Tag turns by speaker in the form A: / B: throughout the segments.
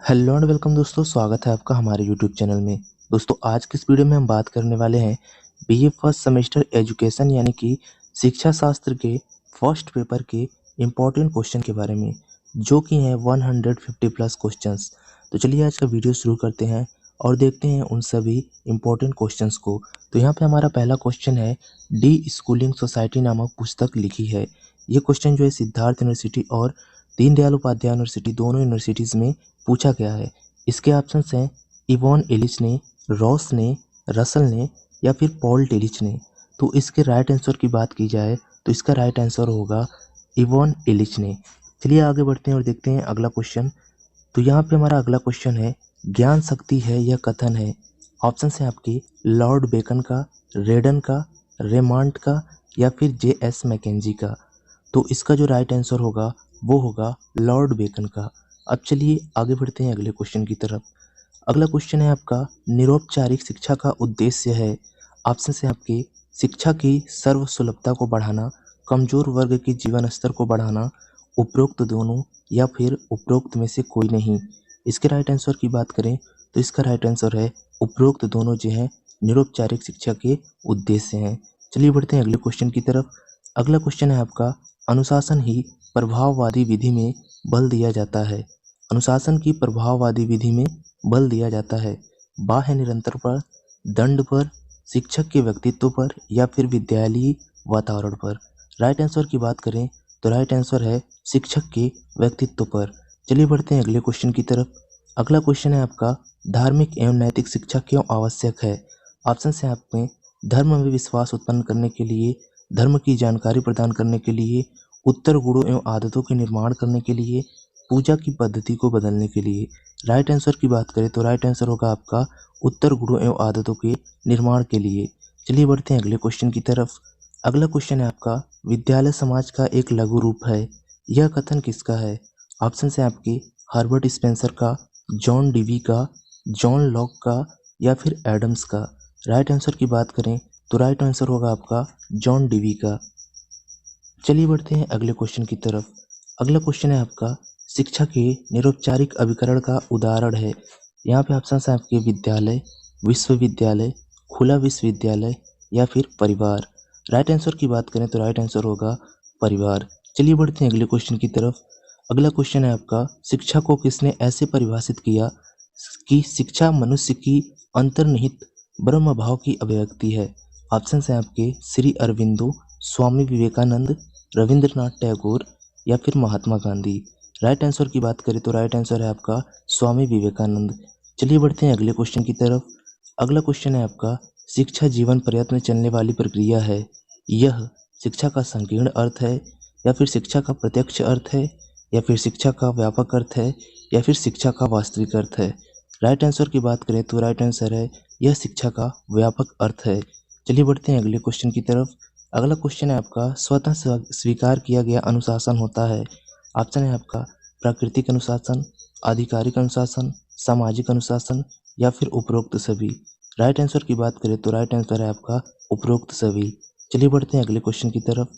A: Hello and welcome दोस्तों, स्वागत है आपका हमारे यूट्यूब चैनल में। दोस्तों आज की इस वीडियो में हम बात करने वाले हैं बीए फर्स्ट सेमेस्टर एजुकेशन यानी कि शिक्षा शास्त्र के फर्स्ट पेपर के इम्पोर्टेंट क्वेश्चन के बारे में, जो कि हैं 150 प्लस क्वेश्चंस। तो चलिए आज का वीडियो शुरू करते हैं और देखते हैं उन सभी इम्पोर्टेंट क्वेश्चंस को। तो यहाँ पे हमारा पहला क्वेश्चन है, डी स्कूलिंग सोसाइटी नामक पुस्तक लिखी है। ये क्वेश्चन जो है सिद्धार्थ यूनिवर्सिटी और दीनदयाल उपाध्याय यूनिवर्सिटी दोनों यूनिवर्सिटीज़ में पूछा गया है। इसके ऑप्शंस हैं इवॉन एलिच ने, रॉस ने, रसल ने या फिर पॉल टेलिच ने। तो इसके राइट आंसर की बात की जाए तो इसका राइट आंसर होगा इवॉन एलिच ने। चलिए आगे बढ़ते हैं और देखते हैं अगला क्वेश्चन। तो यहाँ पे हमारा अगला क्वेश्चन है, ज्ञान शक्ति है यह कथन है। ऑप्शन है आपके लॉर्ड बेकन का, रेडन का, रेमांड का या फिर जे.एस. मैकेंजी का। तो इसका जो राइट आंसर होगा वो होगा लॉर्ड बेकन का। अब चलिए आगे बढ़ते हैं अगले क्वेश्चन की तरफ। अगला क्वेश्चन है आपका, निरौपचारिक शिक्षा का उद्देश्य है। ऑप्शन है आपके शिक्षा की सर्वसुलभता को बढ़ाना, कमजोर वर्ग के जीवन स्तर को बढ़ाना, उपरोक्त दोनों या फिर उपरोक्त में से कोई नहीं। इसके राइट आंसर की बात करें तो इसका राइट आंसर है उपरोक्त दोनों जो हैं निरौपचारिक शिक्षा के उद्देश्य हैं। चलिए बढ़ते हैं अगले क्वेश्चन की तरफ। अगला क्वेश्चन है आपका, अनुशासन ही प्रभाववादी विधि में बल दिया जाता है। अनुशासन की प्रभाववादी विधि में बल दिया जाता है बाह्य निरंतर पर, दंड पर, शिक्षक के व्यक्तित्व पर या फिर विद्यालयी वातावरण पर। राइट आंसर की बात करें तो राइट आंसर है शिक्षक के व्यक्तित्व पर। चलिए बढ़ते हैं अगले क्वेश्चन की तरफ। अगला क्वेश्चन है आपका, धार्मिक एवं नैतिक शिक्षा क्यों आवश्यक है। ऑप्शन है आप में धर्म में विश्वास उत्पन्न करने के लिए, धर्म की जानकारी प्रदान करने के लिए, उत्तर गुणों एवं आदतों के निर्माण करने के लिए, पूजा की पद्धति को बदलने के लिए। राइट आंसर की बात करें तो राइट आंसर होगा आपका उत्तर गुणों एवं आदतों के निर्माण के लिए। चलिए बढ़ते हैं अगले क्वेश्चन की तरफ। अगला क्वेश्चन है आपका, विद्यालय समाज का एक लघु रूप है। यह कथन किसका है। ऑप्शन है आपके हर्बर्ट स्पेंसर का, जॉन डीवी का, जॉन लॉक का या फिर एडम्स का। राइट आंसर की बात करें तो राइट आंसर होगा आपका जॉन डीवी का। चलिए बढ़ते हैं अगले क्वेश्चन की तरफ। अगला क्वेश्चन है आपका, शिक्षा के निरौपचारिक अभिकरण का उदाहरण है। यहाँ पे ऑप्शन है आपके विद्यालय, विश्वविद्यालय, खुला विश्वविद्यालय या फिर परिवार। राइट आंसर की बात करें तो राइट आंसर होगा परिवार। चलिए बढ़ते हैं अगले क्वेश्चन की तरफ। अगला क्वेश्चन है आपका, शिक्षा को किसने ऐसे परिभाषित किया कि शिक्षा मनुष्य की अंतर्निहित ब्रह्म भाव की अभिव्यक्ति है। ऑप्शन है आपके श्री अरविंदो, स्वामी विवेकानंद, रविंद्रनाथ टैगोर या फिर महात्मा गांधी। राइट आंसर की बात करें तो राइट आंसर है आपका स्वामी विवेकानंद। चलिए बढ़ते हैं अगले क्वेश्चन की तरफ। अगला क्वेश्चन है आपका, शिक्षा जीवन पर्यंत में चलने वाली प्रक्रिया है। यह शिक्षा का संकीर्ण अर्थ है या फिर शिक्षा का प्रत्यक्ष अर्थ है या फिर शिक्षा का व्यापक अर्थ है या फिर शिक्षा का वास्तविक अर्थ है। राइट आंसर की बात करें तो राइट आंसर है यह शिक्षा का व्यापक अर्थ है। चलिए बढ़ते हैं अगले क्वेश्चन की तरफ। अगला क्वेश्चन है आपका, स्वतः स्वीकार किया गया अनुशासन होता है। ऑप्शन है आपका प्राकृतिक अनुशासन, आधिकारिक अनुशासन, सामाजिक अनुशासन या फिर उपरोक्त सभी। राइट आंसर की बात करें तो राइट आंसर है आपका उपरोक्त सभी। चलिए बढ़ते हैं अगले क्वेश्चन की तरफ।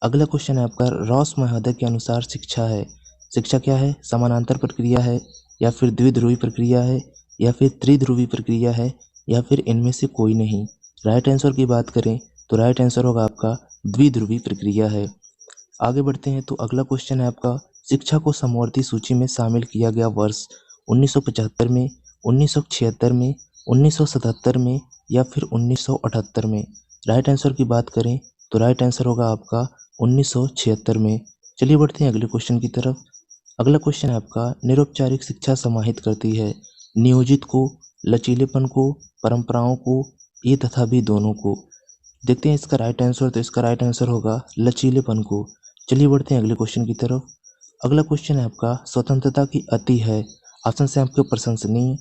A: अगला क्वेश्चन है आपका, रॉस महोदय के अनुसार शिक्षा है। शिक्षा क्या है, समानांतर प्रक्रिया है या फिर द्विध्रुवी प्रक्रिया है या फिर त्रिध्रुवी प्रक्रिया है या फिर इनमें से कोई नहीं। राइट आंसर की बात करें तो राइट आंसर होगा आपका द्विध्रुवी प्रक्रिया है। आगे बढ़ते हैं तो अगला क्वेश्चन है आपका, शिक्षा को समवर्ती सूची में शामिल किया गया वर्ष 1975 में, 1976 में, 1977 में या फिर 1978 में। राइट आंसर की बात करें तो राइट आंसर होगा आपका 1976 में। चलिए बढ़ते हैं अगले क्वेश्चन की तरफ। अगला क्वेश्चन है आपका, निरौपचारिक शिक्षा समाहित करती है नियोजित को, लचीलेपन को, परंपराओं को, ये तथा भी दोनों को। देखते हैं इसका राइट आंसर, तो इसका राइट आंसर होगा लचीलेपन को। चलिए बढ़ते हैं अगले क्वेश्चन की तरफ। अगला क्वेश्चन है आपका, स्वतंत्रता की अति है। ऑप्शन है आपके प्रशंसनीय,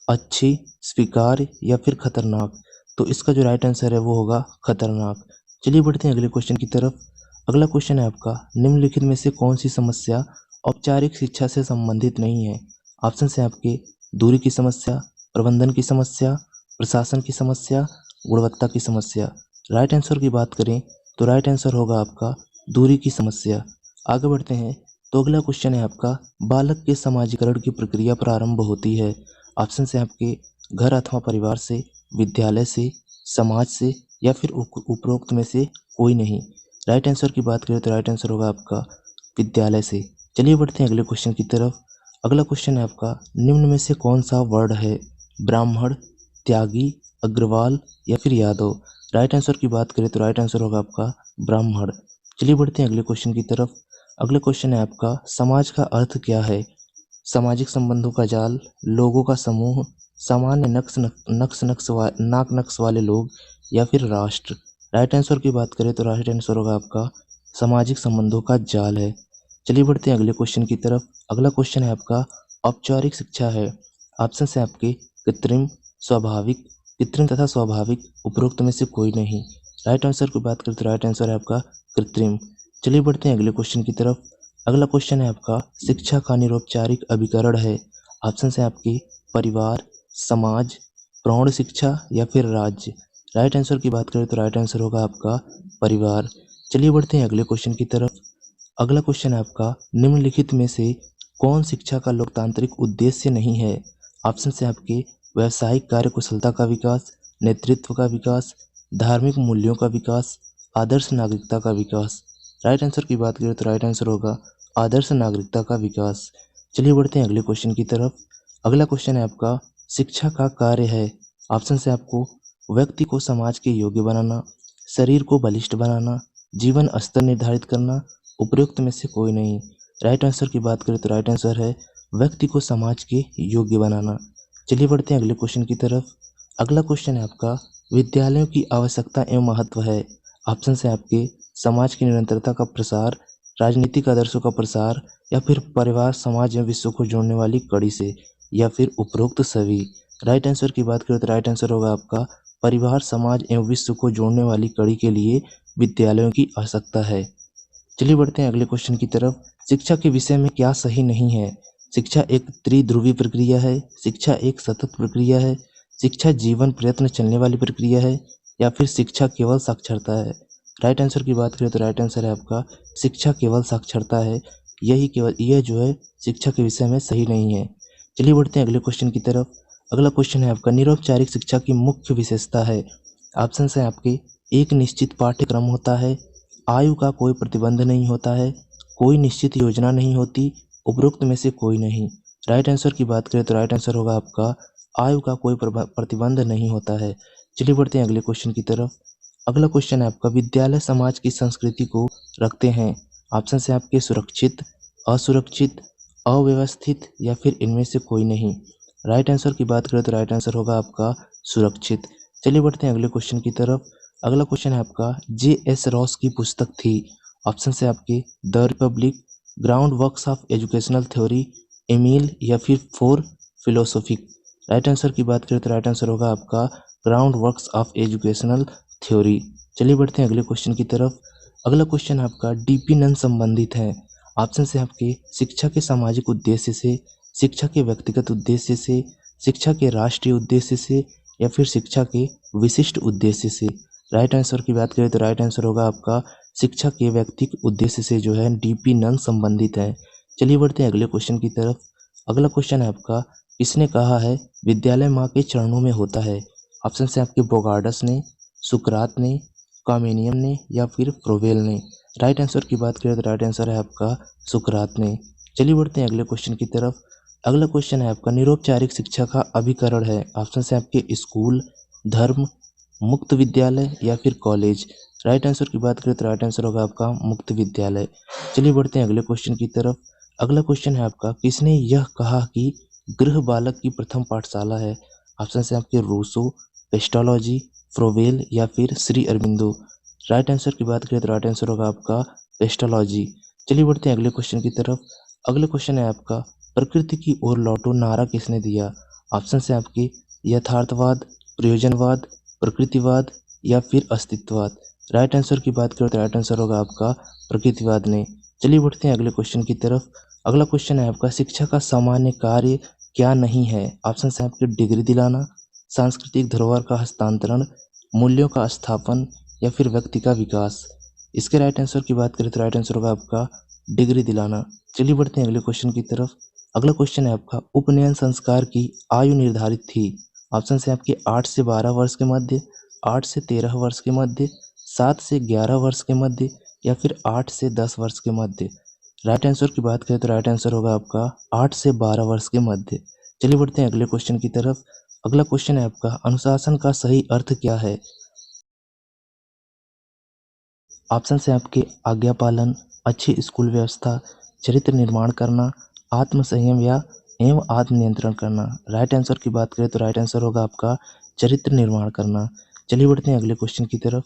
A: अच्छी, स्वीकार्य या फिर खतरनाक। तो इसका जो राइट आंसर है वो होगा खतरनाक। चलिए बढ़ते हैं अगले क्वेश्चन की तरफ। अगला क्वेश्चन है आपका, निम्नलिखित में से कौन सी समस्या औपचारिक शिक्षा से संबंधित नहीं है। ऑप्शन है आपके दूरी की समस्या, प्रबंधन की समस्या, प्रशासन की समस्या, गुणवत्ता की समस्या। राइट आंसर की बात करें तो राइट आंसर होगा आपका दूरी की समस्या। आगे बढ़ते हैं तो अगला क्वेश्चन है आपका, बालक के समाजीकरण की प्रक्रिया प्रारंभ होती है। ऑप्शन है आपके घर अथवा परिवार से, विद्यालय से, समाज से या फिर उपरोक्त में से कोई नहीं। राइट आंसर की बात करें तो राइट आंसर होगा आपका विद्यालय से। चलिए बढ़ते हैं अगले क्वेश्चन की तरफ। अगला क्वेश्चन है आपका, निम्न में से कौन सा वर्ड है? ब्राह्मण, त्यागी, अग्रवाल या फिर यादव। राइट आंसर की बात करें तो राइट आंसर होगा आपका ब्राह्मण। चलिए बढ़ते हैं अगले क्वेश्चन की तरफ। अगला क्वेश्चन है आपका, समाज का अर्थ क्या है? सामाजिक संबंधों का जाल, लोगों का समूह, सामान्य नाक नक्श वाले लोग या फिर राष्ट्र। राइट आंसर की बात करें तो राइट आंसर होगा आपका सामाजिक संबंधों का जाल है। चलिए बढ़ते हैं अगले क्वेश्चन की तरफ। अगला क्वेश्चन है आपका, औपचारिक शिक्षा है। ऑप्शन है आपके कृत्रिम, स्वाभाविक, कृत्रिम तथा स्वाभाविक, उपरोक्त में से कोई नहीं। राइट आंसर की बात करें तो राइट आंसर है आपका कृत्रिम। चलिए बढ़ते हैं अगले क्वेश्चन की तरफ। अगला क्वेश्चन है आपका, शिक्षा का निरौपचारिक अभिकरण है। ऑप्शन है आपके परिवार, समाज, प्रौढ़ शिक्षा या फिर राज्य। राइट आंसर की बात करें तो राइट आंसर होगा आपका परिवार। चलिए बढ़ते हैं अगले क्वेश्चन की तरफ। अगला क्वेश्चन है आपका, निम्नलिखित में से कौन शिक्षा का लोकतांत्रिक उद्देश्य नहीं है? ऑप्शन है आपके व्यावसायिक कार्य कुशलता का विकास, नेतृत्व का विकास, धार्मिक मूल्यों का विकास, आदर्श नागरिकता का विकास। राइट आंसर की बात करें तो राइट आंसर होगा आदर्श नागरिकता का विकास। चलिए बढ़ते हैं अगले क्वेश्चन की तरफ। अगला क्वेश्चन है आपका, शिक्षा का कार्य है। ऑप्शन है आपको व्यक्ति को समाज के योग्य बनाना, शरीर को बलिष्ठ बनाना, जीवन स्तर निर्धारित करना, उपयुक्त में से कोई नहीं। राइट आंसर की बात करें तो राइट आंसर है व्यक्ति को समाज के योग्य बनाना। चलिए बढ़ते हैं अगले क्वेश्चन की तरफ। अगला क्वेश्चन है आपका, विद्यालयों की आवश्यकता एवं महत्व है। ऑप्शन है आपके समाज की निरंतरता का प्रसार, राजनीतिक आदर्शों का प्रसार या फिर परिवार, समाज एवं विश्व को जोड़ने वाली कड़ी से या फिर उपरोक्त सभी। राइट आंसर की बात करें तो राइट आंसर होगा आपका परिवार, समाज एवं विश्व को जोड़ने वाली कड़ी के लिए विद्यालयों की आवश्यकता है। चलिए बढ़ते हैं अगले क्वेश्चन की तरफ। शिक्षा के विषय में क्या सही नहीं है? शिक्षा एक त्रिध्रुवी प्रक्रिया है, शिक्षा एक सतत प्रक्रिया है, शिक्षा जीवन प्रयत्न चलने वाली प्रक्रिया है या फिर शिक्षा केवल साक्षरता है। राइट आंसर की बात करें तो राइट आंसर है आपका शिक्षा केवल साक्षरता है। यह जो है शिक्षा के विषय में सही नहीं है। चलिए बढ़ते हैं अगले क्वेश्चन की तरफ। अगला क्वेश्चन है आपका, निरौपचारिक शिक्षा की मुख्य विशेषता है। ऑप्शन है आपके एक निश्चित पाठ्यक्रम होता है, आयु का कोई प्रतिबंध नहीं होता है, कोई निश्चित योजना नहीं होती, उपरोक्त में से कोई नहीं। राइट आंसर की बात करें तो राइट आंसर होगा आपका आयु का कोई प्रतिबंध नहीं होता है। चलिए बढ़ते हैं अगले क्वेश्चन की तरफ। अगला क्वेश्चन है आपका, विद्यालय समाज की संस्कृति को रखते हैं। ऑप्शन है आपके सुरक्षित, असुरक्षित, अव्यवस्थित या फिर इनमें से कोई नहीं। राइट आंसर की बात करें तो राइट आंसर होगा आपका सुरक्षित। चलिए बढ़ते हैं अगले क्वेश्चन की तरफ। अगला क्वेश्चन है आपका, J.S. रॉस की पुस्तक थी। ऑप्शन है आपके the republic, ground works of educational theory, Emile या फिर फोर फिलोसोफिक। राइट आंसर की बात करें तो राइट आंसर होगा आपका ground works of educational theory. चलिए बढ़ते हैं अगले क्वेश्चन की तरफ। अगला क्वेश्चन आपका डीपी नन संबंधित है। ऑप्शन है आपके शिक्षा के सामाजिक उद्देश्य से, शिक्षा के व्यक्तिगत उद्देश्य से, शिक्षा के राष्ट्रीय उद्देश्य से या फिर शिक्षा के विशिष्ट उद्देश्य से। राइट आंसर की बात करें तो राइट आंसर होगा आपका शिक्षा के व्यक्तिगत उद्देश्य से जो है डीपी नन संबंधित है। चलिए बढ़ते हैं अगले क्वेश्चन की तरफ। अगला क्वेश्चन है आपका, किसने कहा है विद्यालय माँ के चरणों में होता है? ऑप्शन है आपके बोगार्डस ने, सुकरात ने, कॉमेनियम ने या फिर फ्रोवेल ने। राइट आंसर की बात करें तो राइट आंसर है आपका सुकरात ने। चलिए बढ़ते हैं अगले क्वेश्चन की तरफ। अगला क्वेश्चन है आपका, निरौपचारिक शिक्षा का अभिकरण है। ऑप्शन है आपके स्कूल, धर्म, मुक्त विद्यालय या फिर कॉलेज। राइट आंसर की बात करें तो राइट आंसर होगा आपका मुक्त विद्यालय। चलिए बढ़ते हैं अगले क्वेश्चन की तरफ। अगला क्वेश्चन है आपका, किसने यह कहा कि गृह बालक की प्रथम पाठशाला है? ऑप्शन है आपके रूसो, पेस्टोलॉजी, फ्रोवेल या फिर श्री अरबिंदो। राइट आंसर की बात करें तो राइट आंसर होगा आपका पेस्टोलॉजी। चलिए बढ़ते हैं अगले क्वेश्चन की तरफ। अगला क्वेश्चन है आपका, प्रकृति की ओर लौटो नारा किसने दिया? ऑप्शन है आपके यथार्थवाद, प्रयोजनवाद, प्रकृतिवाद या फिर अस्तित्ववाद। राइट आंसर की बात करें तो राइट आंसर होगा आपका प्रकृतिवाद ने। चलिए बढ़ते हैं अगले क्वेश्चन की तरफ। अगला क्वेश्चन है आपका, शिक्षा का सामान्य कार्य क्या नहीं है? ऑप्शन है आपके डिग्री दिलाना, सांस्कृतिक धरोहर का हस्तांतरण, मूल्यों का स्थापन या फिर व्यक्ति का विकास। इसके राइट आंसर की बात करें तो राइट आंसर होगा आपका डिग्री दिलाना। चलिए बढ़ते हैं अगले क्वेश्चन की तरफ। अगला क्वेश्चन है आपका उपनयन संस्कार की आयु निर्धारित थी। ऑप्शन है आपके 8 से 12 वर्ष के मध्य, 8 से 13 वर्ष के मध्य, 7 से 11 वर्ष के मध्य या फिर 8 से 10 वर्ष के मध्य। राइट आंसर की बात करें तो राइट आंसर होगा आपका 8 से 12 वर्ष के मध्य। चलिए बढ़ते हैं अगले क्वेश्चन की तरफ। अगला क्वेश्चन है आपका अनुशासन का सही अर्थ क्या है। ऑप्शन है आपके आज्ञा पालन, अच्छी स्कूल व्यवस्था, चरित्र निर्माण करना, आत्म संयम या एवं आत्म नियंत्रण करना। राइट आंसर की बात करें तो राइट आंसर होगा आपका चरित्र निर्माण करना। चलिए बढ़ते हैं अगले क्वेश्चन की तरफ।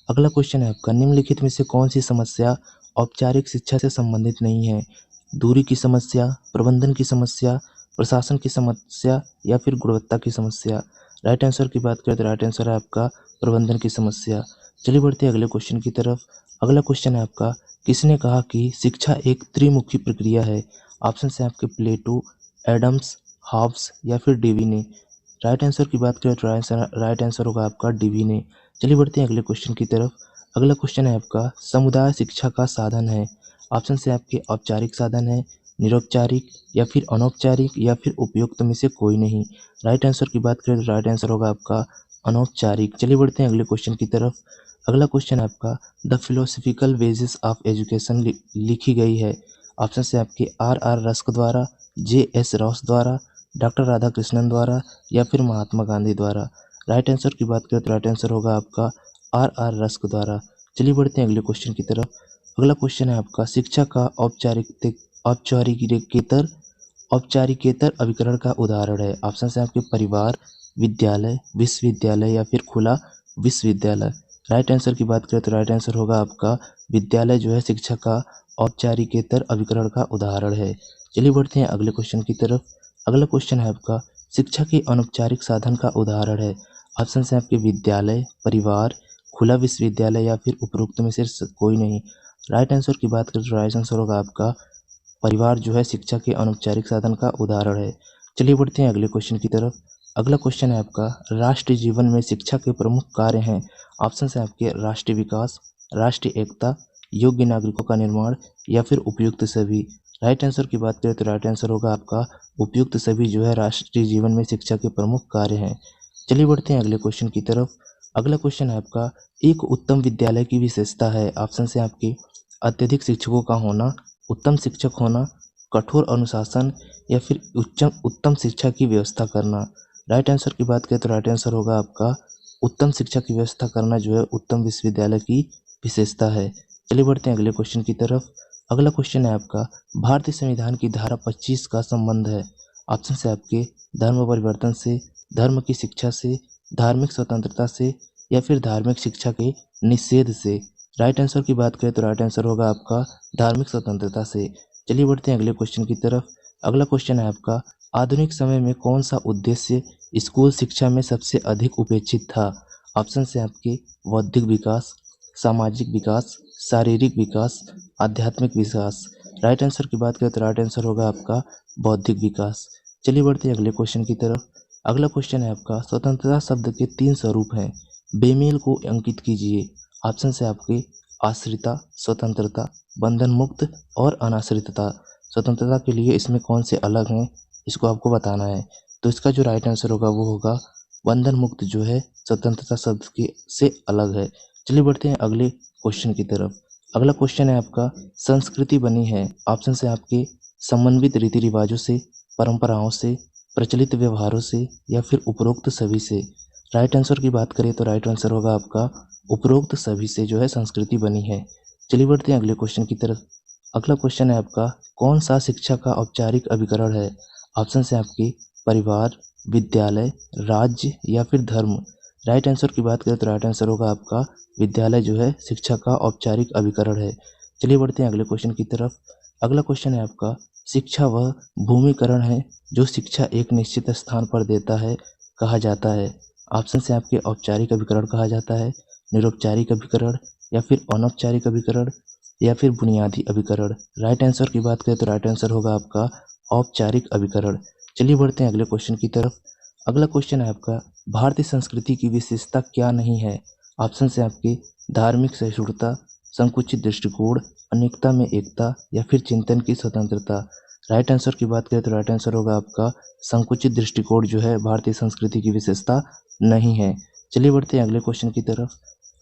A: अगला क्वेश्चन है आपका निम्नलिखित में से कौन सी समस्या औपचारिक शिक्षा से संबंधित नहीं है। दूरी की समस्या, प्रबंधन की समस्या, प्रशासन की समस्या या फिर गुणवत्ता की समस्या। राइट आंसर की बात करें तो राइट आंसर है आपका प्रबंधन की समस्या। चलिए बढ़ते हैं अगले क्वेश्चन की तरफ। अगला क्वेश्चन है आपका किसने कहा कि शिक्षा एक त्रिमुखी प्रक्रिया है। ऑप्शन है आपके प्लेटो, एडम्स, हॉब्स या फिर डेवी ने। राइट आंसर की बात करें तो राइट आंसर होगा आपका डेवी ने। चलिए बढ़ते हैं अगले क्वेश्चन की तरफ। अगला क्वेश्चन है आपका समुदाय शिक्षा का साधन है। ऑप्शन से आपके औपचारिक साधन है, निरौपचारिक या फिर अनौपचारिक या फिर उपयुक्त में से कोई नहीं। राइट आंसर की बात करें तो राइट आंसर होगा आपका अनौपचारिक। चलिए बढ़ते हैं अगले क्वेश्चन की तरफ। अगला क्वेश्चन है आपका the philosophical basis of education लिखी गई है। ऑप्शन से आपके आर रस्क द्वारा, जे.एस. रॉस द्वारा, डॉक्टर राधाकृष्णन द्वारा या फिर महात्मा गांधी द्वारा। राइट आंसर की बात करें तो राइट आंसर होगा आपका आर रस्क द्वारा। चलिए बढ़ते हैं अगले क्वेश्चन की तरफ। अगला क्वेश्चन है आपका शिक्षा का औपचारिकेतर औपचारिकेतर अभिकरण का उदाहरण है। ऑप्शन है आपके परिवार, विद्यालय, विश्वविद्यालय या फिर खुला विश्वविद्यालय। राइट आंसर की बात करें तो राइट आंसर होगा आपका विद्यालय जो है शिक्षा का औपचारिकेतर अभिकरण का उदाहरण है। चलिए बढ़ते हैं अगले क्वेश्चन की तरफ। अगला क्वेश्चन है आपका शिक्षा के अनौपचारिक साधन का उदाहरण है। ऑप्शन है आपके विद्यालय, परिवार, खुला विश्वविद्यालय या फिर उपरोक्त में से कोई नहीं। राइट आंसर की बात करें तो राइट आंसर होगा आपका परिवार जो है शिक्षा के अनौपचारिक साधन का उदाहरण है। चलिए बढ़ते हैं अगले क्वेश्चन की तरफ। अगला क्वेश्चन है आपका राष्ट्रीय जीवन में शिक्षा के प्रमुख कार्य हैं। ऑप्शन है आपके राष्ट्रीय विकास, राष्ट्रीय एकता, योग्य नागरिकों का निर्माण या फिर उपयुक्त सभी। राइट आंसर की बात करें तो राइट आंसर होगा आपका उपयुक्त सभी जो है राष्ट्रीय जीवन में शिक्षा के प्रमुख कार्य हैं। चलिए बढ़ते हैं अगले क्वेश्चन की तरफ। अगला क्वेश्चन है आपका एक उत्तम विद्यालय की विशेषता है। ऑप्शन है आपके अत्यधिक शिक्षकों का होना, उत्तम शिक्षक होना, कठोर अनुशासन या फिर उत्तम शिक्षा की व्यवस्था करना। राइट आंसर की बात करें तो राइट आंसर होगा आपका उत्तम शिक्षा की व्यवस्था करना जो है उत्तम विश्वविद्यालय की विशेषता है। चलिए बढ़ते हैं अगले क्वेश्चन की तरफ। अगला क्वेश्चन है आपका भारतीय संविधान की धारा 25 का संबंध है। ऑप्शन है आपके धर्म परिवर्तन से, धर्म की शिक्षा से, धार्मिक स्वतंत्रता से या फिर धार्मिक शिक्षा के निषेध से। राइट आंसर की बात करें तो राइट आंसर होगा आपका धार्मिक स्वतंत्रता से। चलिए बढ़ते हैं अगले क्वेश्चन की तरफ। अगला क्वेश्चन है आपका आधुनिक समय में कौन सा उद्देश्य स्कूल शिक्षा में सबसे अधिक उपेक्षित था। ऑप्शन है आपके बौद्धिक विकास, सामाजिक विकास, शारीरिक विकास, आध्यात्मिक विकास। राइट आंसर की बात करें तो राइट आंसर होगा आपका बौद्धिक विकास। चलिए बढ़ते हैं अगले क्वेश्चन की तरफ। अगला क्वेश्चन है आपका स्वतंत्रता शब्द के 3 स्वरूप हैं, बेमेल को अंकित कीजिए। ऑप्शन है आपके आश्रिता, स्वतंत्रता, बंधन मुक्त और अनाश्रितता। स्वतंत्रता के लिए इसमें कौन से अलग हैं इसको आपको बताना है। तो इसका जो राइट आंसर होगा वो होगा बंधन मुक्त जो है स्वतंत्रता शब्द के से अलग है। चलिए बढ़ते हैं अगले क्वेश्चन की तरफ। अगला क्वेश्चन है आपका संस्कृति बनी है। ऑप्शन है आपके समन्वित रीति रिवाजों से, परंपराओं से, प्रचलित व्यवहारों से या फिर उपरोक्त सभी से। राइट आंसर की बात करें तो राइट आंसर होगा आपका उपरोक्त सभी से जो है संस्कृति बनी है। चलिए बढ़ते हैं अगले क्वेश्चन की तरफ। अगला क्वेश्चन है आपका कौन सा शिक्षा का औपचारिक अभिकरण है। ऑप्शन है आपके परिवार, विद्यालय, राज्य या फिर धर्म। राइट आंसर की बात करें तो राइट आंसर होगा आपका विद्यालय जो है शिक्षा का औपचारिक अभिकरण है। चलिए बढ़ते हैं अगले क्वेश्चन की तरफ। अगला क्वेश्चन है आपका शिक्षा वह भूमिकरण है जो शिक्षा एक निश्चित स्थान पर देता है कहा जाता है। ऑप्शन से आपके औपचारिक अभिकरण कहा जाता है, निरौपचारिक अभिकरण या फिर अनौपचारिक अभिकरण या फिर बुनियादी अभिकरण। राइट आंसर की बात करें तो राइट आंसर होगा आपका औपचारिक अभिकरण। चलिए बढ़ते हैं अगले क्वेश्चन की तरफ। अगला क्वेश्चन है आपका भारतीय संस्कृति की विशेषता क्या नहीं है। ऑप्शन है आपके धार्मिक सहिष्णुता, संकुचित दृष्टिकोण, अनेकता में एकता या फिर चिंतन की स्वतंत्रता। राइट आंसर की बात करें तो राइट आंसर होगा आपका संकुचित दृष्टिकोण जो है भारतीय संस्कृति की विशेषता नहीं है। चलिए बढ़ते हैं अगले क्वेश्चन की तरफ।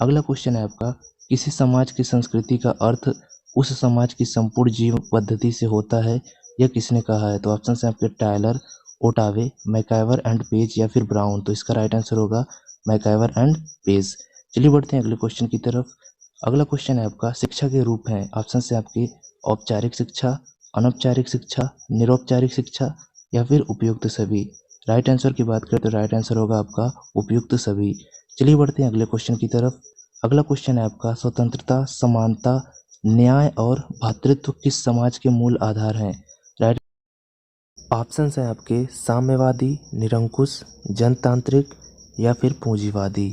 A: अगला क्वेश्चन है आपका, किसी समाज की संस्कृति का अर्थ उस समाज की संपूर्ण जीवन पद्धति से होता है, यह किसने कहा है? तो ऑप्शन है आपके टायलर, ओटावे, मैकाइवर एंड पेज या फिर ब्राउन। तो इसका राइट आंसर होगा मैकाइवर एंड पेज। चलिए बढ़ते हैं अगले क्वेश्चन की तरफ। अगला क्वेश्चन है आपका, शिक्षा के रूप हैं। ऑप्शन है आपके औपचारिक शिक्षा, अनौपचारिक शिक्षा, निरौपचारिक शिक्षा या फिर उपयुक्त सभी। राइट आंसर की बात करें तो राइट आंसर होगा आपका उपयुक्त सभी। चलिए बढ़ते हैं अगले क्वेश्चन की तरफ। अगला क्वेश्चन है आपका, स्वतंत्रता, समानता, न्याय और भ्रातृत्व किस समाज के मूल आधार हैं? राइट ऑप्शन है आपके साम्यवादी, निरंकुश, जनतांत्रिक या फिर पूंजीवादी।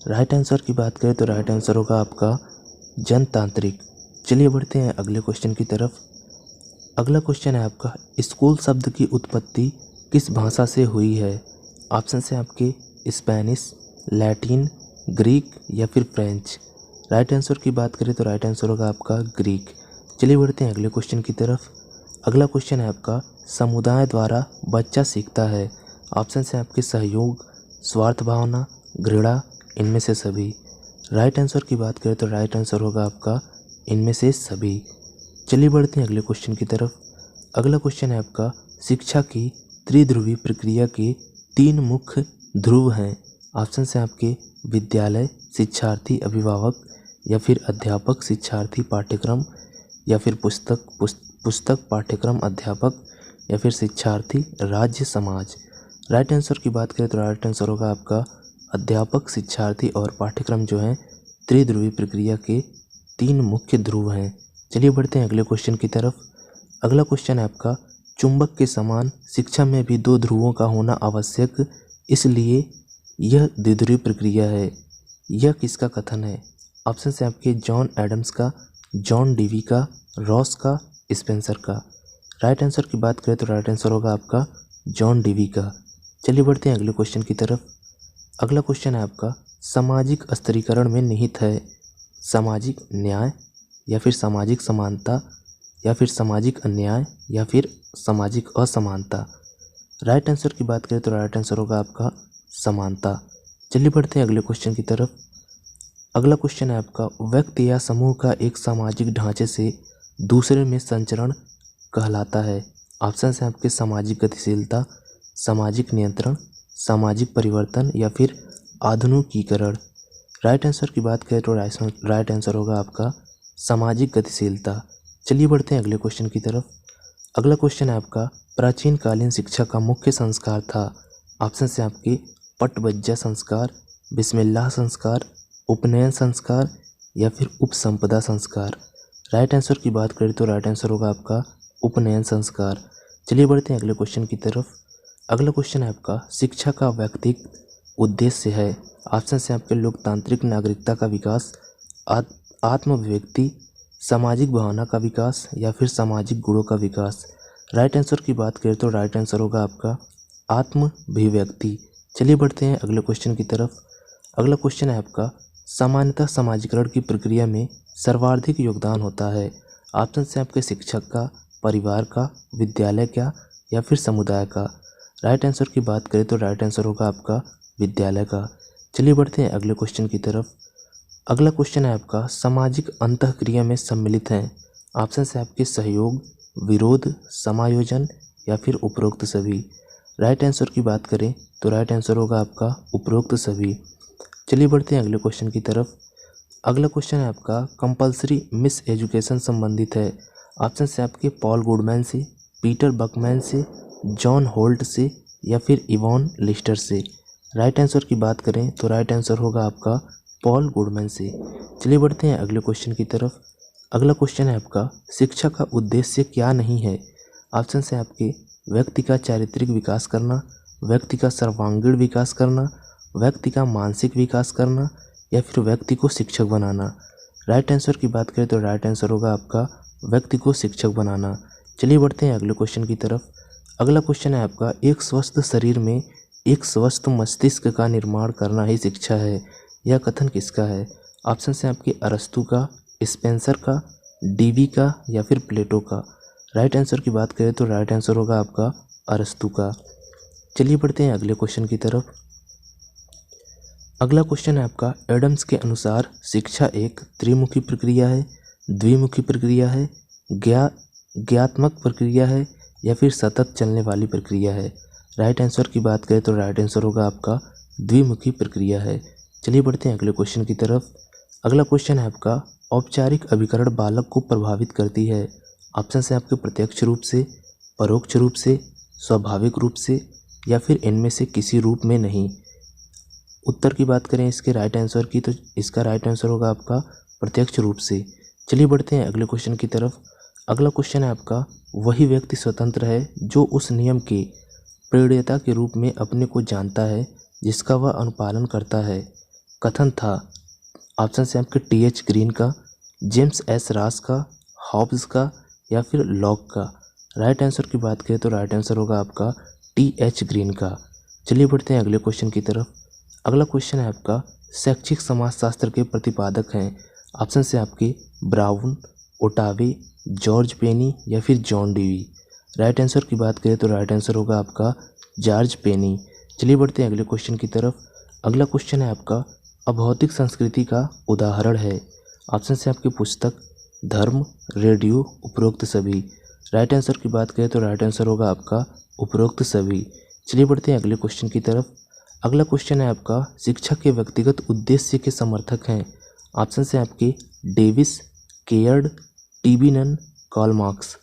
A: राइट आंसर की बात करें तो राइट आंसर होगा आपका जनतांत्रिक। चलिए बढ़ते हैं अगले क्वेश्चन की तरफ। अगला क्वेश्चन है आपका, स्कूल शब्द की उत्पत्ति किस भाषा से हुई है? ऑप्शन है आपके स्पेनिश, लैटिन, ग्रीक या फिर फ्रेंच। राइट आंसर की बात करें तो राइट आंसर होगा आपका ग्रीक। चलिए बढ़ते हैं अगले क्वेश्चन की तरफ। अगला क्वेश्चन है आपका, समुदाय द्वारा बच्चा सीखता है। ऑप्शन है आपके सहयोग, स्वार्थ भावना, घृणा, इनमें से सभी। राइट आंसर की बात करें तो राइट आंसर होगा आपका इनमें से सभी। चलिए बढ़ते हैं अगले क्वेश्चन की तरफ। अगला क्वेश्चन है आपका, शिक्षा की त्रिध्रुवी प्रक्रिया के 3 मुख्य ध्रुव हैं। ऑप्शन है आपके विद्यालय, शिक्षार्थी, अभिभावक या फिर अध्यापक, शिक्षार्थी, पाठ्यक्रम या फिर पुस्तक पाठ्यक्रम, अध्यापक या फिर शिक्षार्थी, राज्य, समाज। राइट आंसर की बात करें तो राइट आंसर होगा आपका अध्यापक, शिक्षार्थी और पाठ्यक्रम जो हैं त्रिध्रुवी प्रक्रिया के 3 मुख्य ध्रुव हैं। चलिए बढ़ते हैं अगले क्वेश्चन की तरफ। अगला क्वेश्चन है आपका, चुंबक के समान शिक्षा में भी 2 ध्रुवों का होना आवश्यक, इसलिए यह द्विध्रुवी प्रक्रिया है। यह किसका कथन है? ऑप्शन है आपके जॉन एडम्स का, जॉन डीवी का, रॉस का, स्पेंसर का। राइट आंसर की बात करें तो राइट आंसर होगा आपका जॉन डीवी का। चलिए बढ़ते हैं अगले क्वेश्चन की तरफ। अगला क्वेश्चन है आपका, सामाजिक स्थिरीकरण में निहित है सामाजिक न्याय या फिर सामाजिक समानता या फिर सामाजिक अन्याय या फिर सामाजिक असमानता। राइट आंसर की बात करें तो राइट आंसर होगा आपका समानता। चलिए बढ़ते हैं अगले क्वेश्चन की तरफ। अगला क्वेश्चन है आपका, व्यक्ति या समूह का एक सामाजिक ढांचे से दूसरे में संचरण कहलाता है। ऑप्शन है आपके सामाजिक गतिशीलता, सामाजिक नियंत्रण, सामाजिक परिवर्तन या फिर आधुनिकीकरण। राइट आंसर की बात करें तो राइट आंसर होगा आपका सामाजिक गतिशीलता। चलिए बढ़ते हैं अगले क्वेश्चन की तरफ। अगला क्वेश्चन है आपका, प्राचीन कालीन शिक्षा का मुख्य संस्कार था। ऑप्शन है आपके पटबज्जा संस्कार, बिस्मिल्लाह संस्कार, उपनयन संस्कार या फिर उपसंपदा संस्कार। राइट आंसर की बात करें तो राइट आंसर होगा आपका उपनयन संस्कार। चलिए बढ़ते हैं अगले क्वेश्चन की तरफ। अगला क्वेश्चन है आपका, शिक्षा का वैयक्तिक उद्देश्य है। ऑप्शन है आपके लोकतांत्रिक नागरिकता का विकास, आत्माभिव्यक्ति, सामाजिक भावना का विकास या फिर सामाजिक गुणों का विकास। राइट आंसर की बात करें तो राइट आंसर होगा आपका आत्माभिव्यक्ति। चलिए बढ़ते हैं अगले क्वेश्चन की तरफ। अगला क्वेश्चन है आपका, सामान्यतः समाजीकरण की प्रक्रिया में सर्वाधिक योगदान होता है। ऑप्शन है आपके शिक्षक का, परिवार का, विद्यालय का या फिर समुदाय का। राइट आंसर की बात करें तो राइट आंसर होगा आपका विद्यालय का। चलिए बढ़ते हैं अगले क्वेश्चन की तरफ। अगला क्वेश्चन है आपका, सामाजिक अंतःक्रिया में सम्मिलित हैं। ऑप्शन है आपके सहयोग, विरोध, समायोजन या फिर उपरोक्त सभी। राइट आंसर की बात करें तो राइट आंसर होगा आपका उपरोक्त सभी। चलिए बढ़ते हैं अगले क्वेश्चन की तरफ। अगला क्वेश्चन है आपका, कंपलसरी मिस एजुकेशन संबंधित है। ऑप्शन है आपके पॉल गुडमैन से, पीटर बकमैन से, जॉन होल्ट से या फिर इवॉन लिस्टर से। राइट आंसर की बात करें तो राइट आंसर होगा आपका पॉल गुडमैन से। चलिए बढ़ते हैं अगले क्वेश्चन की तरफ। अगला क्वेश्चन है आपका, शिक्षा का उद्देश्य क्या नहीं है। ऑप्शन है आपके व्यक्ति का चारित्रिक विकास करना, व्यक्ति का सर्वांगीण विकास करना, व्यक्ति का मानसिक विकास करना या फिर व्यक्ति को शिक्षक बनाना। राइट आंसर की बात करें तो राइट आंसर होगा आपका व्यक्ति को शिक्षक बनाना। चलिए बढ़ते हैं अगले क्वेश्चन की तरफ। अगला क्वेश्चन है आपका, एक स्वस्थ शरीर में एक स्वस्थ मस्तिष्क का निर्माण करना ही शिक्षा है। यह कथन किसका है? ऑप्शन है आपके अरस्तु का, स्पेंसर का, डीवी का या फिर प्लेटो का। राइट आंसर की बात करें तो राइट आंसर होगा आपका अरस्तु का। चलिए बढ़ते हैं अगले क्वेश्चन की तरफ। अगला क्वेश्चन है आपका, एडम्स के अनुसार शिक्षा एक त्रिमुखी प्रक्रिया है, द्विमुखी प्रक्रिया है, ज्ञात्मक प्रक्रिया है या फिर सतत चलने वाली प्रक्रिया है। राइट आंसर की बात करें तो राइट आंसर होगा आपका द्विमुखी प्रक्रिया है। चलिए बढ़ते हैं अगले क्वेश्चन की तरफ। अगला क्वेश्चन है आपका, औपचारिक अभिकरण बालक को प्रभावित करती है। ऑप्शन है आपके प्रत्यक्ष रूप से, परोक्ष रूप से, स्वाभाविक रूप से या फिर इनमें से किसी रूप में नहीं। उत्तर की बात करें इसके राइट आंसर की तो इसका राइट आंसर होगा आपका प्रत्यक्ष रूप से। चलिए बढ़ते हैं अगले क्वेश्चन की तरफ। अगला क्वेश्चन है आपका, वही व्यक्ति स्वतंत्र है जो उस नियम के प्रेरयता के रूप में अपने को जानता है जिसका वह अनुपालन करता है। कथन था। ऑप्शन है आपके टी.एच. ग्रीन का, जेम्स एस रॉस का, हॉब्स का या फिर लॉक का। राइट आंसर की बात करें तो राइट आंसर होगा आपका टी.एच. ग्रीन का। चलिए बढ़ते हैं अगले क्वेश्चन की तरफ। अगला क्वेश्चन है आपका, शैक्षिक समाजशास्त्र के प्रतिपादक हैं। ऑप्शन से आपके ब्राउन, ओटावे, जॉर्ज पेनी या फिर जॉन डीवी। राइट आंसर की बात करें तो राइट आंसर होगा आपका जॉर्ज पेनी। चलिए बढ़ते हैं अगले क्वेश्चन की तरफ। अगला क्वेश्चन है आपका, अभौतिक संस्कृति का उदाहरण है। ऑप्शन से आपकी पुस्तक, धर्म, रेडियो, उपरोक्त सभी। राइट आंसर की बात करें तो राइट आंसर होगा आपका उपरोक्त सभी। चलिए बढ़ते हैं अगले क्वेश्चन की तरफ। अगला क्वेश्चन है आपका, शिक्षा के व्यक्तिगत उद्देश्य के समर्थक हैं। ऑप्शन से आपके Davis, Caird, T B. Nunn, Karl Marx.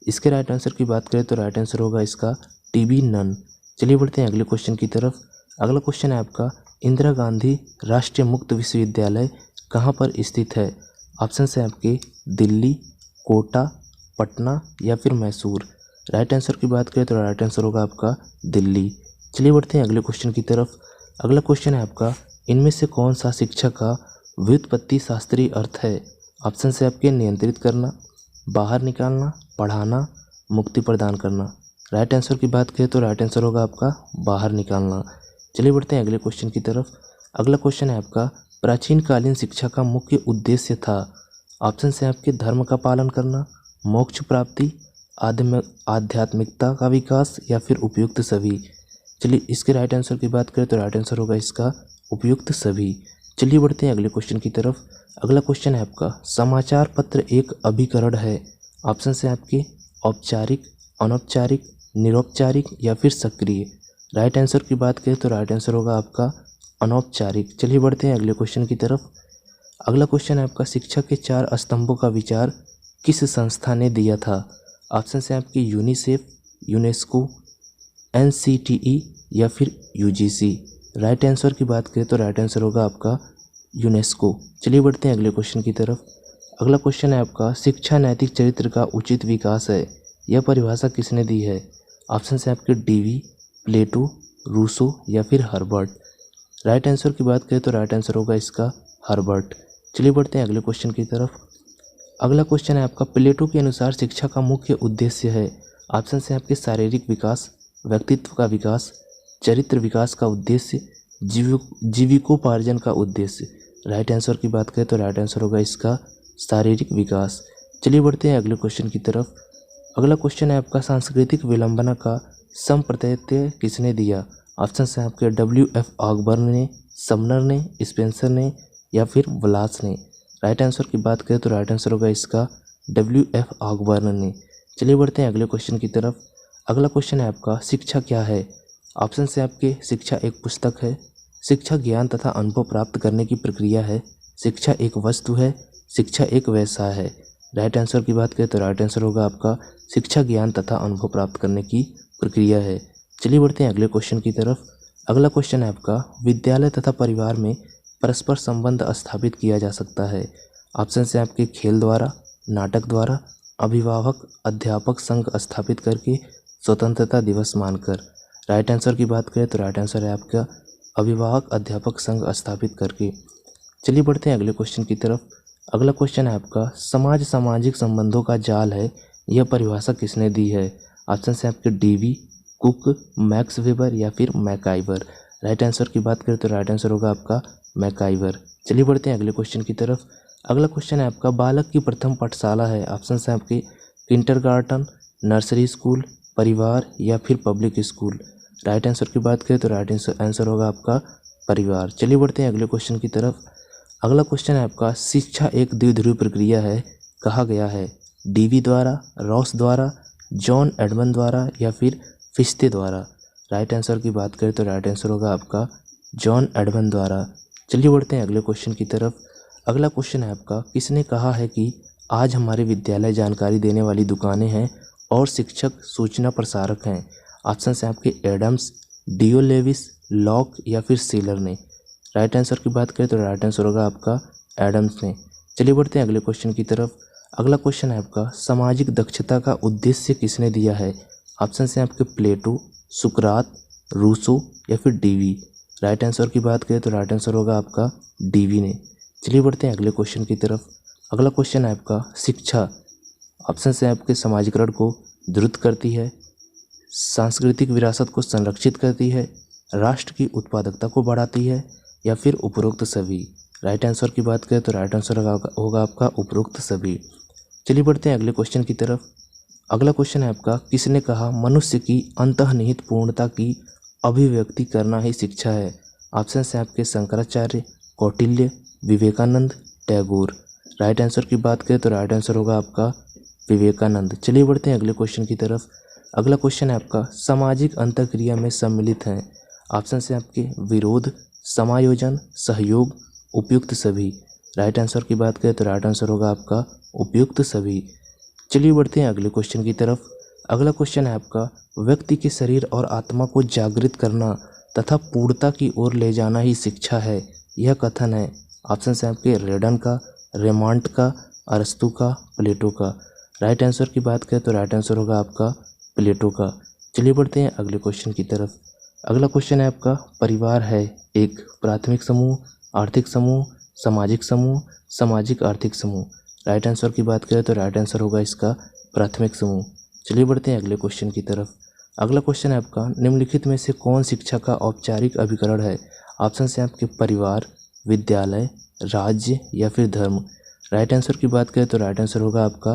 A: इसके राइट आंसर की बात करें तो राइट आंसर होगा इसका टी.बी. नन। चलिए बढ़ते हैं अगले क्वेश्चन की तरफ। अगला क्वेश्चन है आपका, इंदिरा गांधी राष्ट्रीय मुक्त विश्वविद्यालय कहाँ पर स्थित है। ऑप्शन है आपके दिल्ली, कोटा, पटना या फिर मैसूर। राइट आंसर की बात करें तो राइट आंसर होगा आपका दिल्ली। चलिए बढ़ते हैं अगले क्वेश्चन की तरफ। अगला क्वेश्चन है आपका, इनमें से कौन सा शिक्षा का व्युत्पत्ति शास्त्रीय अर्थ है। ऑप्शन से आपके नियंत्रित करना, बाहर निकालना, पढ़ाना, मुक्ति प्रदान करना। राइट आंसर की बात करें तो राइट आंसर होगा आपका बाहर निकालना। चलिए बढ़ते हैं अगले क्वेश्चन की तरफ। अगला क्वेश्चन है आपका, प्राचीन कालीन शिक्षा का मुख्य उद्देश्य था। ऑप्शन से आपके धर्म का पालन करना, मोक्ष प्राप्ति, आध्यात्मिकता का विकास या फिर उपयुक्त सभी। चलिए इसके राइट आंसर की बात करें तो राइट आंसर होगा इसका उपयुक्त सभी। चलिए बढ़ते हैं अगले क्वेश्चन की तरफ। अगला क्वेश्चन है आपका, समाचार पत्र एक अभिकरण है। ऑप्शन है आपके औपचारिक, अनौपचारिक, निरौपचारिक या फिर सक्रिय। राइट आंसर की बात करें तो राइट आंसर होगा आपका अनौपचारिक। चलिए बढ़ते हैं अगले क्वेश्चन की तरफ। अगला क्वेश्चन है आपका, शिक्षा के 4 स्तंभों का विचार किस संस्था ने दिया था। ऑप्शन है आपके यूनिसेफ, यूनेस्को, NCTE या फिर UGC। राइट आंसर की बात करें तो राइट आंसर होगा आपका यूनेस्को। चलिए बढ़ते हैं अगले क्वेश्चन की तरफ। अगला क्वेश्चन है आपका, शिक्षा नैतिक चरित्र का उचित विकास है। यह परिभाषा किसने दी है। ऑप्शन है आपके डीवी, प्लेटो, रूसो या फिर हर्बर्ट। राइट आंसर की बात करें तो राइट आंसर होगा इसका हर्बर्ट। चलिए बढ़ते हैं अगले क्वेश्चन की तरफ। अगला क्वेश्चन है आपका, प्लेटो के अनुसार शिक्षा का मुख्य उद्देश्य है। ऑप्शन है आपके शारीरिक विकास, व्यक्तित्व का विकास, चरित्र विकास का उद्देश्य, जीविकोपार्जन का उद्देश्य। राइट आंसर की बात करें तो राइट आंसर होगा इसका शारीरिक विकास। चलिए बढ़ते हैं अगले क्वेश्चन की तरफ। अगला क्वेश्चन है आपका, सांस्कृतिक विलंबना का संप्रत्यय किसने दिया। ऑप्शन है आपके WF ऑगबर्न ने, समनर ने, स्पेंसर ने या फिर ब्लास ने। राइट आंसर की बात करें तो राइट आंसर होगा इसका WF ऑगबर्न ने। चलिए बढ़ते हैं अगले क्वेश्चन की तरफ। अगला क्वेश्चन है आपका, शिक्षा क्या है। ऑप्शन से आपके शिक्षा एक पुस्तक है, शिक्षा ज्ञान तथा अनुभव प्राप्त करने की प्रक्रिया है, शिक्षा एक वस्तु है, शिक्षा एक व्यवसाय है। राइट आंसर की बात करें तो राइट आंसर होगा आपका शिक्षा ज्ञान तथा अनुभव प्राप्त करने की प्रक्रिया है। चलिए बढ़ते हैं अगले क्वेश्चन की तरफ। अगला क्वेश्चन है आपका, विद्यालय तथा परिवार में परस्पर संबंध स्थापित किया जा सकता है। ऑप्शन से आपके खेल द्वारा, नाटक द्वारा, अभिभावक अध्यापक संघ स्थापित करके, स्वतंत्रता दिवस मानकर। राइट आंसर की बात करें तो राइट आंसर है आपका अभिभावक अध्यापक संघ स्थापित करके। चलिए बढ़ते हैं अगले क्वेश्चन की तरफ। अगला क्वेश्चन है आपका, समाज सामाजिक संबंधों का जाल है, यह परिभाषा किसने दी है। ऑप्शन है आपके डीवी, कुक, मैक्स वेबर या फिर मैकाइवर। राइट आंसर की बात करें तो राइट आंसर होगा आपका मैकाइवर। चलिए बढ़ते हैं अगले क्वेश्चन की तरफ। अगला क्वेश्चन है आपका बालक की प्रथम पाठशाला है। ऑप्शन है आपके किंडरगार्टन, नर्सरी स्कूल, परिवार या फिर पब्लिक स्कूल। राइट आंसर की बात करें तो राइट आंसर होगा आपका परिवार। चलिए बढ़ते हैं अगले क्वेश्चन की तरफ। अगला क्वेश्चन है आपका शिक्षा एक द्विध्रुवीय प्रक्रिया है कहा गया है। डीवी द्वारा, रॉस द्वारा, जॉन एडमन द्वारा या फिर फिश्ते द्वारा। राइट आंसर की बात करें तो राइट आंसर होगा आपका जॉन एडमन द्वारा। चलिए बढ़ते हैं अगले क्वेश्चन की तरफ। अगला क्वेश्चन है आपका किसने कहा है कि आज हमारे विद्यालय जानकारी देने वाली दुकानें हैं और शिक्षक सूचना प्रसारक हैं। ऑप्शन है आपके एडम्स, डियो लेविस, लॉक या फिर सीलर ने। राइट आंसर की बात करें तो राइट आंसर होगा आपका एडम्स ने। चलिए बढ़ते हैं अगले क्वेश्चन की तरफ। अगला क्वेश्चन है आपका सामाजिक दक्षता का उद्देश्य किसने दिया है। ऑप्शन है आपके प्लेटो, सुकरात, रूसो या फिर डीवी। राइट आंसर की बात करें तो राइट आंसर होगा आपका डीवी ने। चलिए बढ़ते हैं अगले क्वेश्चन की तरफ। अगला क्वेश्चन है आपका शिक्षा। ऑप्शन है आपके समाजीकरण को द्रुत करती है, सांस्कृतिक विरासत को संरक्षित करती है, राष्ट्र की उत्पादकता को बढ़ाती है या फिर उपरोक्त सभी। राइट आंसर की बात करें तो राइट आंसर होगा आपका उपरोक्त सभी। चलिए बढ़ते हैं अगले क्वेश्चन की तरफ। अगला क्वेश्चन है आपका किसने कहा मनुष्य की अंतर्निहित पूर्णता की अभिव्यक्ति करना ही शिक्षा है। ऑप्शन है आपके शंकराचार्य, कौटिल्य, विवेकानंद, टैगोर। राइट आंसर की बात करें तो राइट आंसर होगा आपका विवेकानंद। चलिए बढ़ते हैं अगले क्वेश्चन की तरफ। अगला क्वेश्चन है आपका सामाजिक अंतर्क्रिया में सम्मिलित हैं। ऑप्शन है आपके विरोध, समायोजन, सहयोग, उपयुक्त सभी। राइट आंसर की बात करें तो राइट आंसर होगा आपका उपयुक्त सभी। चलिए बढ़ते हैं अगले क्वेश्चन की तरफ। अगला क्वेश्चन है आपका व्यक्ति के शरीर और आत्मा को जागृत करना तथा पूर्णता की ओर ले जाना ही शिक्षा है। यह कथन है। ऑप्शन है आपके रेडन का, रेमांड का, अरस्तु का, प्लेटो का। राइट आंसर की बात करें तो राइट आंसर होगा आपका प्लेटो का। चलिए बढ़ते हैं अगले क्वेश्चन की तरफ। अगला क्वेश्चन है आपका परिवार है एक प्राथमिक समूह, आर्थिक समूह, सामाजिक समूह, सामाजिक आर्थिक समूह। राइट आंसर की बात करें तो राइट आंसर होगा इसका प्राथमिक समूह। चलिए बढ़ते हैं अगले क्वेश्चन की तरफ। अगला क्वेश्चन है आपका निम्नलिखित में से कौन शिक्षा का औपचारिक अभिकरण है। ऑप्शन है आपके परिवार, विद्यालय, राज्य या फिर धर्म। राइट आंसर की बात करें तो राइट आंसर होगा आपका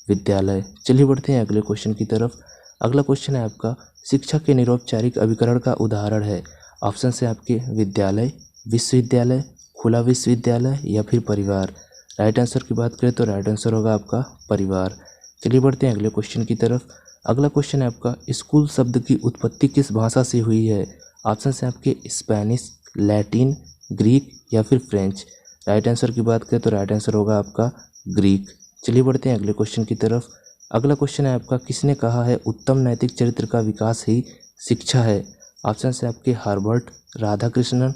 A: विद्यालय। चलिए बढ़ते हैं अगले क्वेश्चन की तरफ। अगला क्वेश्चन है आपका शिक्षा के निरौपचारिक अभिकरण का उदाहरण है। ऑप्शन है आपके विद्यालय, विश्वविद्यालय, खुला विश्वविद्यालय या फिर परिवार। राइट आंसर की बात करें तो राइट आंसर होगा आपका परिवार। चलिए बढ़ते हैं अगले क्वेश्चन की तरफ। अगला क्वेश्चन है आपका स्कूल शब्द की उत्पत्ति किस भाषा से हुई है। ऑप्शन है आपके स्पेनिश, लैटिन, ग्रीक या फिर फ्रेंच। राइट आंसर की बात करें तो राइट आंसर होगा आपका ग्रीक। चलिए बढ़ते हैं अगले क्वेश्चन की तरफ। अगला क्वेश्चन है आपका किसने कहा है उत्तम नैतिक चरित्र का विकास ही शिक्षा है। ऑप्शन है आपके हार्बर्ट, राधाकृष्णन,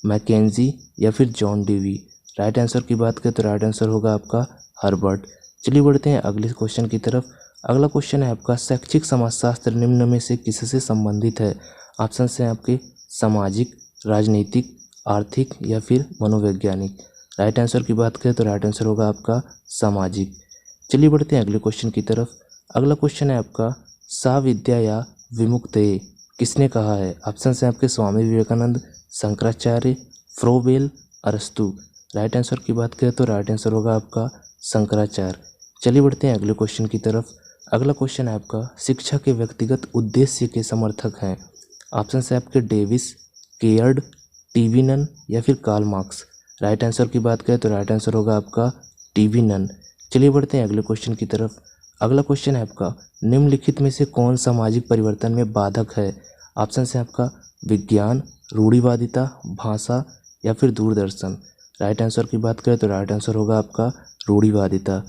A: मैकेंजी या फिर जॉन डीवी। राइट आंसर की बात करें तो राइट आंसर होगा आपका हार्बर्ट। चलिए बढ़ते हैं अगले क्वेश्चन की तरफ। अगला क्वेश्चन है आपका शैक्षिक समाजशास्त्र निम्न में से किससे संबंधित है। ऑप्शन है आपके सामाजिक, राजनीतिक, आर्थिक या फिर मनोवैज्ञानिक। राइट आंसर की बात करें तो राइट आंसर होगा आपका सामाजिक। चलिए बढ़ते हैं अगले क्वेश्चन की तरफ। अगला क्वेश्चन है आपका साविद्या या विमुक्तये किसने कहा है। ऑप्शन है आपके स्वामी विवेकानंद, शंकराचार्य, फ्रोबेल, अरस्तु। राइट आंसर की बात करें तो राइट आंसर होगा आपका शंकराचार्य। चलिए बढ़ते हैं अगले क्वेश्चन की तरफ। अगला क्वेश्चन है आपका शिक्षा के व्यक्तिगत उद्देश्य के समर्थक हैं। ऑप्शन है आपके डेविस, केयर्ड, टीवीनन या फिर कार्ल मार्क्स। राइट आंसर की बात करें तो राइट आंसर होगा आपका टीवीनन। चलिए बढ़ते हैं अगले क्वेश्चन की तरफ। अगला क्वेश्चन है आपका निम्नलिखित में से कौन सामाजिक परिवर्तन में बाधक है। ऑप्शन है आपका विज्ञान, रूढ़िवादिता, भाषा या फिर दूरदर्शन। राइट आंसर की बात करें तो राइट आंसर होगा आपका रूढ़िवादिता।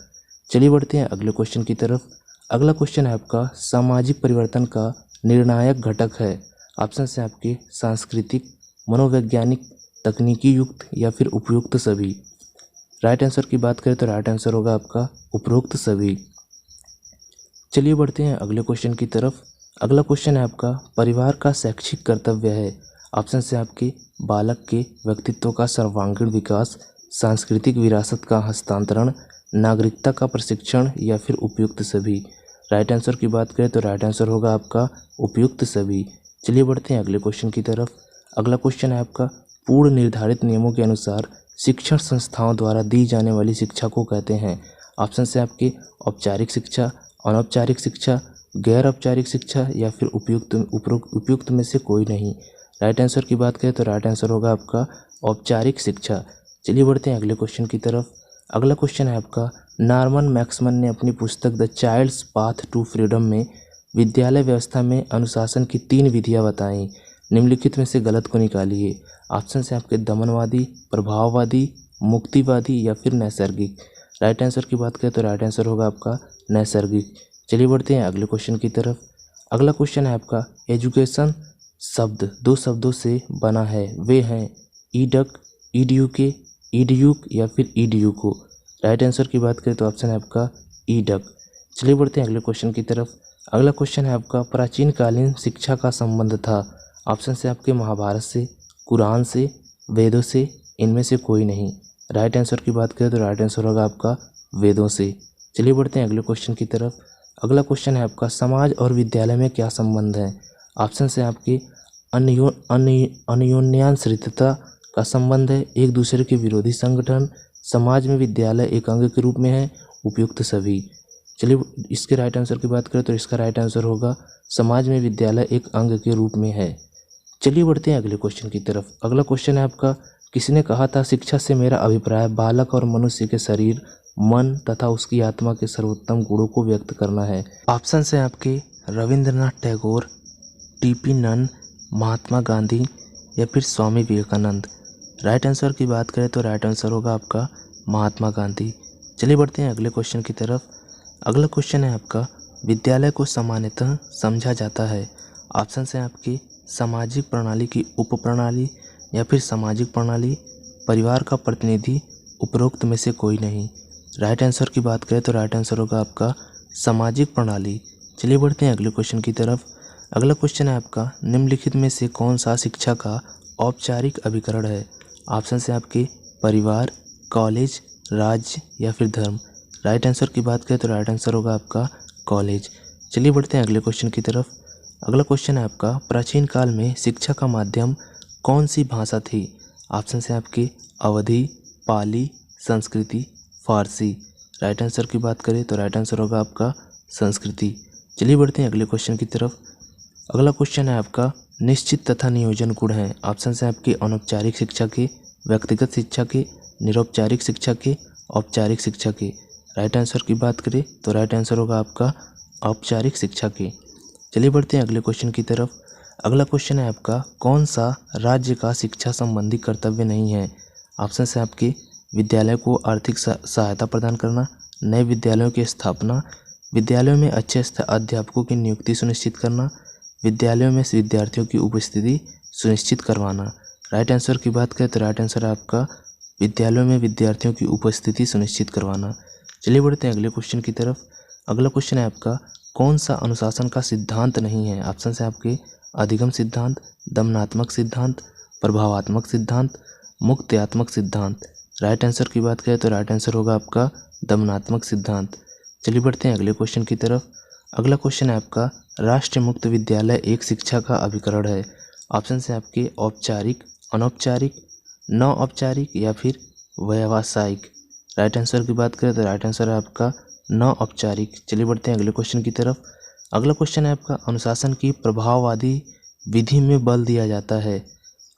A: चलिए बढ़ते हैं अगले क्वेश्चन की तरफ। अगला क्वेश्चन है आपका सामाजिक परिवर्तन का निर्णायक घटक है। ऑप्शन है आपके सांस्कृतिक, मनोवैज्ञानिक, तकनीकी युक्त या फिर उपयुक्त सभी। राइट आंसर की बात करें तो राइट आंसर होगा आपका उपरोक्त सभी। चलिए बढ़ते हैं अगले क्वेश्चन की तरफ। अगला क्वेश्चन है आपका परिवार का शैक्षिक कर्तव्य है। ऑप्शन है आपके बालक के व्यक्तित्व का सर्वांगीण विकास, सांस्कृतिक विरासत का हस्तांतरण, नागरिकता का प्रशिक्षण या फिर उपयुक्त सभी। राइट आंसर की बात करें तो राइट आंसर होगा आपका उपयुक्त सभी। चलिए बढ़ते हैं अगले क्वेश्चन की तरफ। अगला क्वेश्चन है आपका पूर्व निर्धारित नियमों के अनुसार शिक्षण संस्थाओं द्वारा दी जाने वाली शिक्षा को कहते हैं? ऑप्शन से आपके औपचारिक शिक्षा, अनौपचारिक शिक्षा, गैर औपचारिक शिक्षा या फिर उपयुक्त में से कोई नहीं। राइट आंसर की बात करें तो राइट आंसर होगा आपका औपचारिक शिक्षा। चलिए बढ़ते हैं अगले क्वेश्चन की तरफ। अगला क्वेश्चन है आपका, नॉर्मन मैक्समन ने अपनी पुस्तक the child's path to freedom में विद्यालय व्यवस्था में अनुशासन की 3 विधियां बताई। निम्नलिखित में से गलत को निकालिए। ऑप्शन से आपके दमनवादी, प्रभाववादी, मुक्तिवादी या फिर नैसर्गिक। राइट आंसर की बात करें तो राइट आंसर होगा आपका नैसर्गिक। चलिए बढ़ते हैं अगले क्वेश्चन की तरफ। अगला क्वेश्चन है आपका, एजुकेशन शब्द 2 शब्दों से बना है, वे हैं ईडक, ईडीयूके, ईडीयूक या फिर ईडीयूको। राइट आंसर की बात करें तो ऑप्शन है आपका ईडक। चलिए बढ़ते हैं अगले क्वेश्चन की तरफ। अगला क्वेश्चन है आपका, प्राचीन कालीन शिक्षा का संबंध था। ऑप्शन से आपके महाभारत से, कुरान से, वेदों से, इनमें से कोई नहीं। राइट आंसर की बात करें तो राइट आंसर होगा आपका वेदों से। चलिए बढ़ते हैं अगले क्वेश्चन की तरफ। अगला क्वेश्चन है आपका, समाज और विद्यालय में क्या संबंध है? ऑप्शन से आपके अन्योन्याश्रितता का संबंध है, एक दूसरे के विरोधी संगठन, समाज में विद्यालय एक अंग के रूप में है, उपयुक्त सभी। चलिए इसके राइट आंसर की बात करें तो इसका राइट आंसर होगा समाज में विद्यालय एक अंग के रूप में है। चलिए बढ़ते हैं अगले क्वेश्चन की तरफ। अगला क्वेश्चन है आपका, किसने कहा था शिक्षा से मेरा अभिप्राय बालक और मनुष्य के शरीर, मन तथा उसकी आत्मा के सर्वोत्तम गुणों को व्यक्त करना है? ऑप्शन है आपके रविंद्रनाथ टैगोर, टीपी नन, महात्मा गांधी या फिर स्वामी विवेकानंद। राइट आंसर की बात करें तो राइट आंसर होगा आपका महात्मा गांधी। चलिए बढ़ते हैं अगले क्वेश्चन की तरफ। अगला क्वेश्चन है आपका, विद्यालय को सामान्यतः समझा जाता है। ऑप्शन है आपकी सामाजिक प्रणाली की उप प्रणाली या फिर सामाजिक प्रणाली, परिवार का प्रतिनिधि, उपरोक्त में से कोई नहीं। राइट आंसर की बात करें तो राइट आंसर होगा आपका सामाजिक प्रणाली। चलिए बढ़ते हैं अगले क्वेश्चन की तरफ। अगला क्वेश्चन है आपका, निम्नलिखित में से कौन सा शिक्षा का औपचारिक अभिकरण है? ऑप्शन है आपके परिवार, कॉलेज, राज्य या फिर धर्म। राइट आंसर की बात करें तो राइट आंसर होगा आपका कॉलेज। चलिए बढ़ते हैं अगले क्वेश्चन की तरफ। अगला क्वेश्चन है आपका, प्राचीन काल में शिक्षा का माध्यम कौन सी भाषा थी? ऑप्शन है आपके अवधी, पाली, संस्कृति, फारसी। राइट आंसर की बात करें तो राइट आंसर होगा आपका संस्कृति। चलिए बढ़ते हैं अगले क्वेश्चन की तरफ। अगला क्वेश्चन है आपका, निश्चित तथा नियोजन गुण हैं। ऑप्शन है आपके अनौपचारिक शिक्षा के, व्यक्तिगत शिक्षा के, निरौपचारिक शिक्षा के, औपचारिक शिक्षा के। राइट आंसर की बात करें तो राइट आंसर होगा आपका औपचारिक शिक्षा के। चलिए बढ़ते हैं अगले क्वेश्चन की तरफ। अगला क्वेश्चन है आपका, कौन सा राज्य का शिक्षा संबंधी कर्तव्य नहीं है? ऑप्शन है आपके विद्यालय को आर्थिक सहायता प्रदान करना, नए विद्यालयों की स्थापना, विद्यालयों में अच्छे अध्यापकों की नियुक्ति सुनिश्चित करना, विद्यालयों में विद्यार्थियों की उपस्थिति सुनिश्चित करवाना। राइट आंसर की बात करें तो राइट आंसर है आपका विद्यालयों में विद्यार्थियों की उपस्थिति सुनिश्चित करवाना। चलिए बढ़ते हैं अगले क्वेश्चन की तरफ। अगला क्वेश्चन है आपका, कौन सा अनुशासन का सिद्धांत नहीं है? ऑप्शन है आपके अधिगम सिद्धांत, दमनात्मक सिद्धांत, प्रभावात्मक सिद्धांत, मुक्त्यात्मक सिद्धांत। राइट आंसर की बात करें तो राइट आंसर होगा आपका दमनात्मक सिद्धांत। चलिए बढ़ते हैं अगले क्वेश्चन की तरफ। अगला क्वेश्चन है आपका, राष्ट्रीय मुक्त विद्यालय एक शिक्षा का अभिकरण है। ऑप्शन है आपके औपचारिक, अनौपचारिक, नौ औपचारिक या फिर व्यावसायिक। राइट आंसर की बात करें तो राइट आंसर है आपका नौ औपचारिक। चलिए बढ़ते हैं अगले क्वेश्चन की तरफ। अगला क्वेश्चन है आपका, अनुशासन की प्रभाववादी विधि में बल दिया जाता है।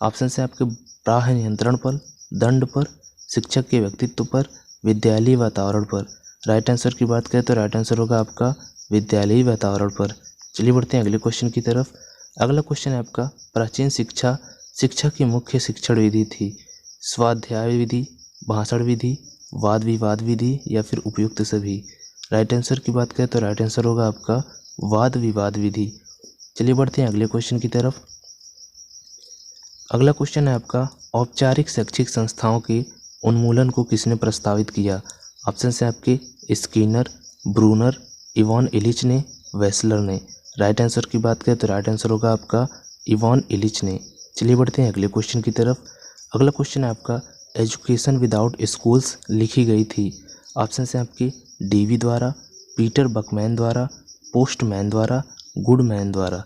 A: ऑप्शन है आपके प्राह नियंत्रण पर, दंड पर, शिक्षक के व्यक्तित्व पर, विद्यालयी वातावरण पर। राइट आंसर की बात करें तो राइट आंसर होगा आपका विद्यालयी वातावरण पर। चलिए बढ़ते हैं अगले क्वेश्चन की तरफ। अगला क्वेश्चन है आपका, प्राचीन शिक्षा की मुख्य शिक्षण विधि थी। स्वाध्याय विधि, भाषण विधि, वाद विवाद विधि या फिर उपयुक्त सभी। राइट आंसर की बात करें तो राइट आंसर होगा आपका वाद विवाद विधि। चलिए बढ़ते हैं अगले क्वेश्चन की तरफ। अगला क्वेश्चन है आपका, औपचारिक शैक्षिक संस्थाओं के उन्मूलन को किसने प्रस्तावित किया? ऑप्शन है आपके स्किनर, ब्रूनर, इवॉन इलिच ने, वेस्लर ने। राइट आंसर की बात करें तो राइट आंसर होगा आपका इवॉन इलिच ने। चलिए बढ़ते हैं अगले क्वेश्चन की तरफ। अगला क्वेश्चन है आपका, एजुकेशन विदाउट स्कूल्स लिखी गई थी। ऑप्शन है आपके डीवी द्वारा, पीटर बकमैन द्वारा, पोस्टमैन द्वारा, गुडमैन द्वारा।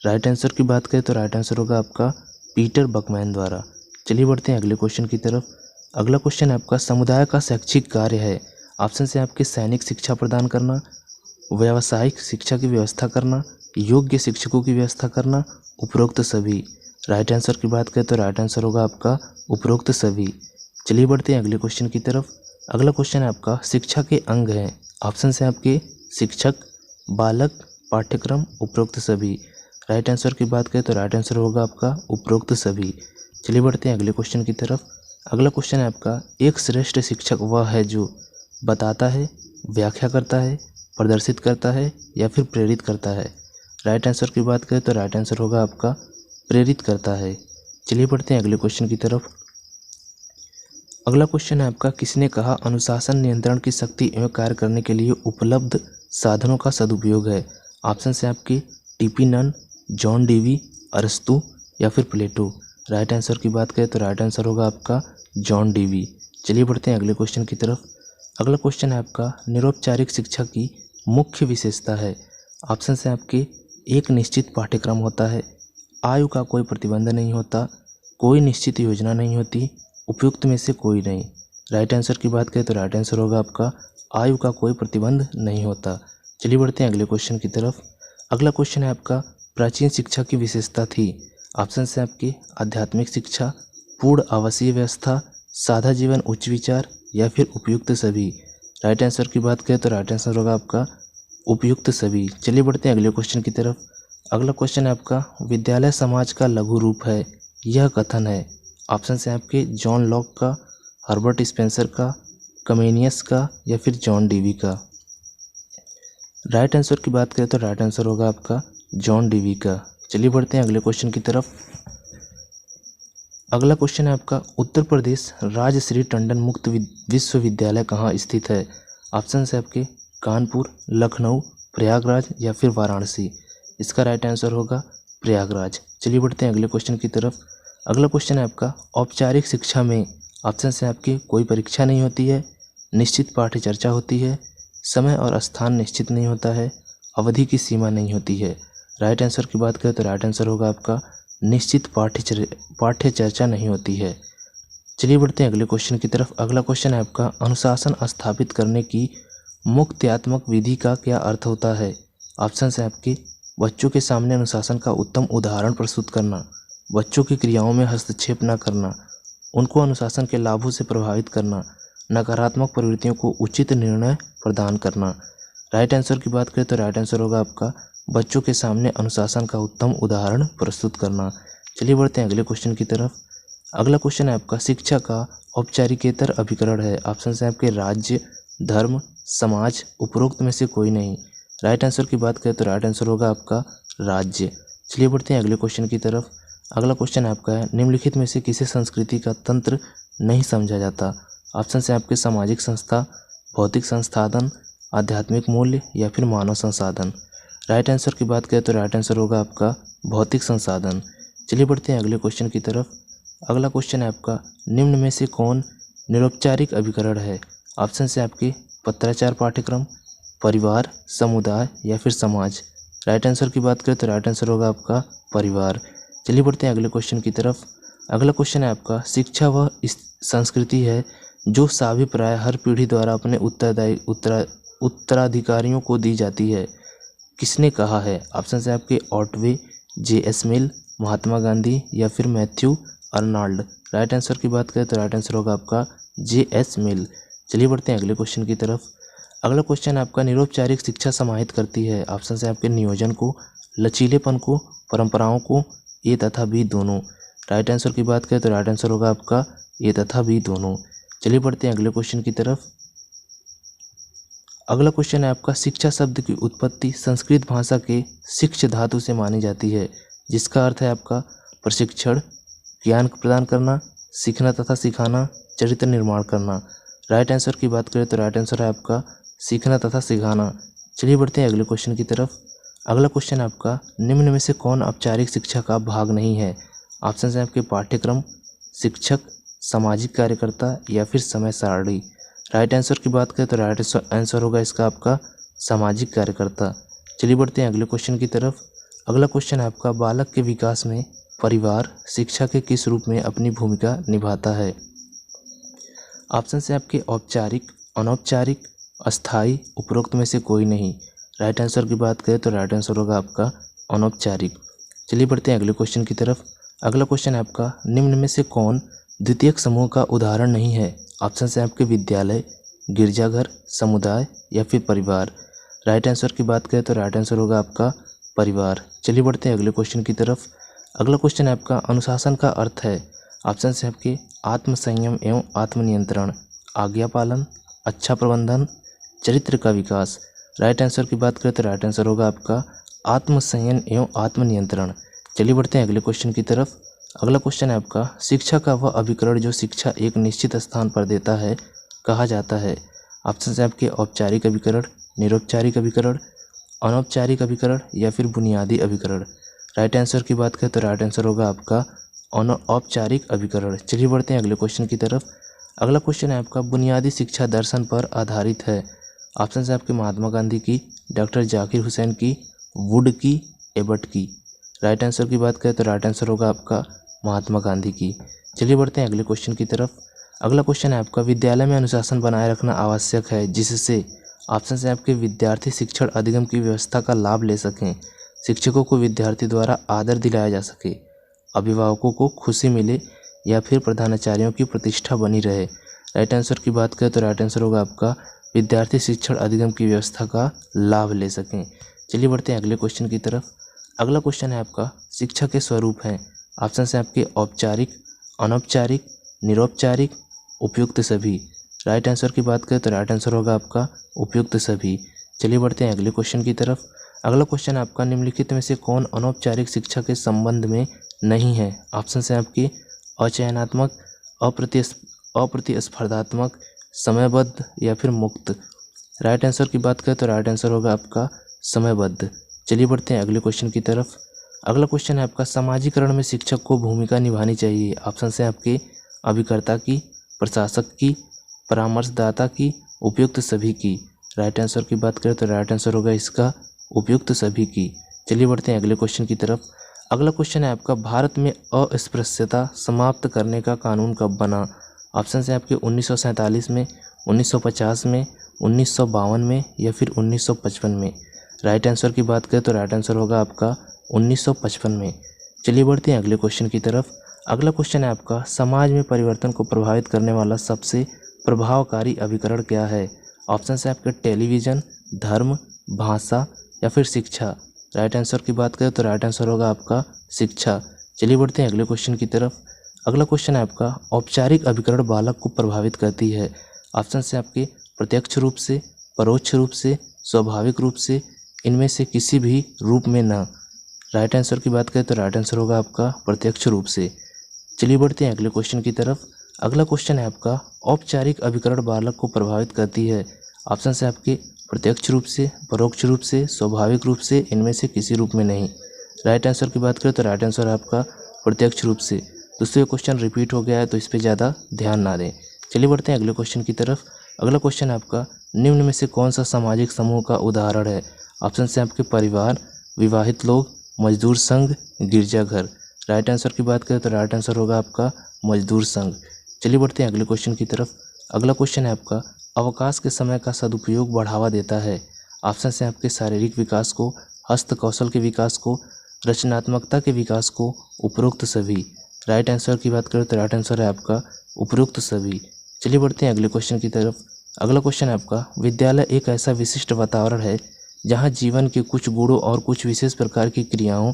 A: राइट आंसर की बात करें तो राइट आंसर होगा आपका पीटर बकमैन द्वारा। चलिए बढ़ते हैं अगले क्वेश्चन की तरफ। अगला क्वेश्चन है आपका समुदाय का शैक्षिक कार्य है। ऑप्शन से आपके सैनिक शिक्षा प्रदान करना, व्यावसायिक शिक्षा की व्यवस्था करना, योग्य शिक्षकों की व्यवस्था करना, उपरोक्त सभी। राइट आंसर की बात करें तो राइट आंसर होगा आपका उपरोक्त सभी। चलिए बढ़ते हैं अगले क्वेश्चन की तरफ। अगला क्वेश्चन है आपका शिक्षा के अंग हैं। ऑप्शन से आपके शिक्षक, बालक, पाठ्यक्रम, उपरोक्त सभी। राइट आंसर की बात करें तो राइट आंसर होगा आपका उपरोक्त सभी। चलिए बढ़ते हैं अगले क्वेश्चन की तरफ। अगला क्वेश्चन है आपका एक श्रेष्ठ शिक्षक वह है जो बताता है, व्याख्या करता है, प्रदर्शित करता है या फिर प्रेरित करता है। राइट आंसर की बात करें तो राइट आंसर होगा आपका प्रेरित करता है। चलिए बढ़ते हैं अगले क्वेश्चन की तरफ। अगला क्वेश्चन है आपका किसने कहा अनुशासन नियंत्रण की शक्ति एवं कार्य करने के लिए उपलब्ध साधनों का सदुपयोग है। ऑप्शन से आपके टीपी नन, जॉन डीवी, अरस्तु या फिर प्लेटो। राइट आंसर की बात करें तो राइट आंसर होगा आपका जॉन डीवी। चलिए बढ़ते हैं अगले क्वेश्चन की तरफ। अगला क्वेश्चन है आपका निरौपचारिक शिक्षा की मुख्य विशेषता है। ऑप्शन से आपके एक निश्चित पाठ्यक्रम होता है, आयु का कोई प्रतिबंध नहीं होता, कोई निश्चित योजना नहीं होती, उपयुक्त में से कोई नहीं। राइट आंसर की बात करें तो राइट आंसर होगा आपका आयु का कोई प्रतिबंध नहीं होता। चलिए बढ़ते हैं अगले क्वेश्चन की तरफ। अगला क्वेश्चन है आपका प्राचीन शिक्षा की विशेषता थी। ऑप्शन से आपकी आध्यात्मिक शिक्षा, पूर्ण आवासीय व्यवस्था, सादा जीवन उच्च विचार या फिर उपयुक्त सभी। राइट आंसर की बात करें तो राइट आंसर होगा आपका उपयुक्त सभी। चलिए बढ़ते हैं अगले क्वेश्चन की तरफ। अगला क्वेश्चन है आपका विद्यालय समाज का लघु रूप है, यह कथन है। ऑप्शन से आपके जॉन लॉक का, हर्बर्ट स्पेंसर का, कमेनियस का या फिर जॉन डीवी का। राइट आंसर की बात करें तो राइट आंसर होगा आपका जॉन डीवी का। चलिए बढ़ते हैं अगले क्वेश्चन की तरफ। अगला क्वेश्चन है आपका उत्तर प्रदेश राज्य श्री टंडन मुक्त विश्वविद्यालय कहाँ स्थित है। ऑप्शन है आपके कानपुर, लखनऊ, प्रयागराज या फिर वाराणसी। इसका राइट आंसर होगा प्रयागराज। चलिए बढ़ते हैं अगले क्वेश्चन की तरफ। अगला क्वेश्चन है आपका औपचारिक शिक्षा में। ऑप्शन है आपके कोई परीक्षा नहीं होती है, निश्चित पाठ्य चर्चा होती है, समय और स्थान निश्चित नहीं होता है, अवधि की सीमा नहीं होती है। राइट आंसर की बात करें तो राइट आंसर होगा आपका निश्चित पाठ्य चर्चा नहीं होती है। चलिए बढ़ते हैं अगले क्वेश्चन की तरफ। अगला क्वेश्चन है आपका अनुशासन स्थापित करने की मुक्त्यात्मक विधि का क्या अर्थ होता है। ऑप्शन है आपके बच्चों के सामने अनुशासन का उत्तम उदाहरण प्रस्तुत करना, बच्चों की क्रियाओं में हस्तक्षेप न करना, उनको अनुशासन के लाभों से प्रभावित करना, नकारात्मक प्रवृत्तियों को उचित निर्णय प्रदान करना। राइट आंसर की बात करें तो राइट आंसर होगा आपका बच्चों के सामने अनुशासन का उत्तम उदाहरण प्रस्तुत करना। चलिए बढ़ते हैं अगले क्वेश्चन की तरफ। अगला क्वेश्चन है आपका शिक्षा का औपचारिकेतर अभिकरण है। ऑप्शन है आपके राज्य, धर्म, समाज, उपरोक्त में से कोई नहीं। राइट आंसर की बात करें तो राइट आंसर होगा आपका राज्य। चलिए बढ़ते हैं अगले क्वेश्चन की तरफ। अगला क्वेश्चन आपका है निम्नलिखित में से किसी संस्कृति का तंत्र नहीं समझा जाता। ऑप्शन है आपके सामाजिक संस्था, भौतिक संसाधन, आध्यात्मिक मूल्य या फिर मानव संसाधन। राइट आंसर की बात करें तो राइट आंसर होगा आपका भौतिक संसाधन। चलिए बढ़ते हैं अगले क्वेश्चन की तरफ। अगला क्वेश्चन है आपका निम्न में से कौन निरौपचारिक अभिकरण है। ऑप्शन से आपके पत्राचार पाठ्यक्रम, परिवार, समुदाय या फिर समाज। राइट आंसर की बात करें तो राइट आंसर होगा आपका परिवार। चलिए बढ़ते हैं अगले क्वेश्चन की तरफ। अगला क्वेश्चन है आपका शिक्षा वह संस्कृति है जो साभिप्राय हर पीढ़ी द्वारा अपने उत्तराधिकारियों को दी जाती है, किसने कहा है। ऑप्शन है आपके ऑटवे, जे.एस. मिल, महात्मा गांधी या फिर मैथ्यू अर्नाल्ड। राइट आंसर की बात करें तो राइट आंसर होगा आपका जे.एस. मिल। चलिए बढ़ते हैं अगले क्वेश्चन की तरफ। अगला क्वेश्चन आपका निरौपचारिक शिक्षा समाहित करती है। ऑप्शन है आपके नियोजन को, लचीलेपन को, परंपराओं को, ए तथा बी दोनों। राइट आंसर की बात करें तो राइट आंसर होगा आपका ए तथा बी दोनों। चलिए बढ़ते हैं अगले क्वेश्चन की तरफ। अगला क्वेश्चन है आपका शिक्षा शब्द की उत्पत्ति संस्कृत भाषा के शिक्ष धातु से मानी जाती है, जिसका अर्थ है आपका प्रशिक्षण, ज्ञान प्रदान करना, सीखना तथा सिखाना, चरित्र निर्माण करना। राइट आंसर की बात करें तो राइट आंसर है आपका सीखना तथा सिखाना। चलिए बढ़ते हैं अगले क्वेश्चन की तरफ। अगला क्वेश्चन है आपका निम्न में से कौन औपचारिक शिक्षा का भाग नहीं है। ऑप्शन है आपके पाठ्यक्रम, शिक्षक, सामाजिक कार्यकर्ता या फिर समय सारणी। राइट आंसर की बात करें तो राइट आंसर होगा इसका आपका सामाजिक कार्यकर्ता। चलिए बढ़ते हैं अगले क्वेश्चन की तरफ। अगला क्वेश्चन है आपका बालक के विकास में परिवार शिक्षा के किस रूप में अपनी भूमिका निभाता है। ऑप्शन से आपके औपचारिक, अनौपचारिक, अस्थाई, उपरोक्त में से कोई नहीं। राइट आंसर की बात करें तो राइट आंसर होगा आपका अनौपचारिक। चलिए बढ़ते हैं अगले क्वेश्चन की तरफ। अगला क्वेश्चन है आपका, निम्न में से कौन द्वितीयक समूह का उदाहरण नहीं है? ऑप्शन से आपके विद्यालय, गिरजाघर, समुदाय या फिर परिवार। राइट आंसर की बात करें तो राइट आंसर होगा आपका परिवार। चलिए बढ़ते हैं अगले क्वेश्चन की तरफ। अगला क्वेश्चन है आपका, अनुशासन का अर्थ है? ऑप्शन से आपके आत्मसंयम एवं आत्मनियंत्रण, आज्ञा पालन, अच्छा प्रबंधन, चरित्र का विकास। राइट आंसर की बात करें तो राइट आंसर होगा आपका आत्मसंयम एवं आत्मनियंत्रण। चलिए बढ़ते हैं अगले क्वेश्चन की तरफ। अगला क्वेश्चन है आपका, शिक्षा का वह अभिकरण जो शिक्षा एक निश्चित स्थान पर देता है कहा जाता है? ऑप्शन से आपके औपचारिक अभिकरण, निरौपचारिक अभिकरण, अनौपचारिक अभिकरण या फिर बुनियादी अभिकरण। राइट आंसर की बात करें तो राइट आंसर होगा आपका औपचारिक अभिकरण। चलिए बढ़ते हैं अगले क्वेश्चन की तरफ। अगला क्वेश्चन है आपका, बुनियादी शिक्षा दर्शन पर आधारित है? ऑप्शन से आपके महात्मा गांधी की, डॉक्टर जाकिर हुसैन की, वुड की, एबट की। राइट आंसर की बात करें तो राइट आंसर होगा आपका महात्मा गांधी की। चलिए बढ़ते हैं अगले क्वेश्चन की तरफ। अगला क्वेश्चन है आपका, विद्यालय में अनुशासन बनाए रखना आवश्यक है जिससे? ऑप्शन से आपके विद्यार्थी शिक्षण अधिगम की व्यवस्था का लाभ ले सकें, शिक्षकों को विद्यार्थी द्वारा आदर दिलाया जा सके, अभिभावकों को खुशी मिले या फिर प्रधानाचार्यों की प्रतिष्ठा बनी रहे। राइट आंसर की बात करें तो राइट आंसर होगा आपका विद्यार्थी शिक्षण अधिगम की व्यवस्था का लाभ ले सकें। चलिए बढ़ते हैं अगले क्वेश्चन की तरफ। अगला क्वेश्चन है आपका, शिक्षा के स्वरूप हैं? ऑप्शन से आपके औपचारिक, अनौपचारिक, निरौपचारिक, उपयुक्त सभी। राइट आंसर की बात करें तो राइट आंसर होगा आपका उपयुक्त सभी। चलिए बढ़ते हैं अगले क्वेश्चन की तरफ। अगला क्वेश्चन है आपका, निम्नलिखित में से कौन अनौपचारिक शिक्षा के संबंध में नहीं है? ऑप्शन से आपके अचयनात्मक, अप्रतिस्पर्धात्मक, समयबद्ध या फिर मुक्त। राइट आंसर की बात करें तो राइट आंसर होगा आपका समयबद्ध। चलिए बढ़ते हैं अगले क्वेश्चन की तरफ। अगला क्वेश्चन है आपका, समाजीकरण में शिक्षक को भूमिका निभानी चाहिए? ऑप्शन से आपके अभिकर्ता की, प्रशासक की, परामर्शदाता की, उपयुक्त सभी की। राइट आंसर की बात करें तो राइट आंसर होगा इसका उपयुक्त सभी की। चलिए बढ़ते हैं अगले क्वेश्चन की तरफ। अगला क्वेश्चन है आपका, भारत में अस्पृश्यता समाप्त करने का कानून कब बना? ऑप्शन से आपके 1947 में, 1950 में, 1952 में या फिर 1955 में। राइट आंसर की बात करें तो राइट आंसर होगा आपका 1955 में। चलिए बढ़ते हैं अगले क्वेश्चन की तरफ। अगला क्वेश्चन है आपका, समाज में परिवर्तन को प्रभावित करने वाला सबसे प्रभावकारी अभिकरण क्या है? ऑप्शन से आपके टेलीविज़न, धर्म, भाषा या फिर शिक्षा। राइट आंसर की बात करें तो राइट आंसर होगा आपका शिक्षा। चलिए बढ़ते हैं अगले क्वेश्चन की तरफ। अगला क्वेश्चन है आपका, औपचारिक अभिकरण बालक को प्रभावित करती है? ऑप्शन से आपके प्रत्यक्ष रूप से, परोक्ष रूप से, स्वाभाविक रूप से, इनमें से किसी भी रूप में न। राइट आंसर की बात करें तो राइट आंसर होगा आपका प्रत्यक्ष रूप से। चलिए बढ़ते हैं अगले क्वेश्चन की तरफ। अगला क्वेश्चन है आपका, औपचारिक अभिकरण बालक को प्रभावित करती है? ऑप्शन से आपके प्रत्यक्ष रूप से, परोक्ष रूप से, स्वाभाविक रूप से, इनमें से किसी रूप में नहीं। राइट आंसर की बात करें तो राइट आंसर आपका प्रत्यक्ष रूप से। दोस्तों ये क्वेश्चन रिपीट हो गया है तो इस पर ज़्यादा ध्यान ना दें। चलिए बढ़ते हैं अगले क्वेश्चन की तरफ। अगला क्वेश्चन है आपका, निम्न में से कौन सा सामाजिक समूह का उदाहरण है? ऑप्शन से आपके परिवार, विवाहित लोग, मजदूर संघ, गिरजाघर। राइट आंसर की बात करें तो राइट आंसर होगा आपका मजदूर संघ। चलिए बढ़ते हैं अगले क्वेश्चन की तरफ। अगला क्वेश्चन है आपका, अवकाश के समय का सदुपयोग बढ़ावा देता है? ऑप्शन से आपके शारीरिक विकास को, हस्त कौशल के विकास को, रचनात्मकता के विकास को, उपरोक्त सभी। राइट आंसर की बात करें तो राइट आंसर है आपका उपरोक्त सभी। चलिए बढ़ते हैं अगले क्वेश्चन की तरफ। अगला क्वेश्चन है आपका, विद्यालय एक ऐसा विशिष्ट वातावरण है जहाँ जीवन के कुछ गुणों और कुछ विशेष प्रकार की क्रियाओं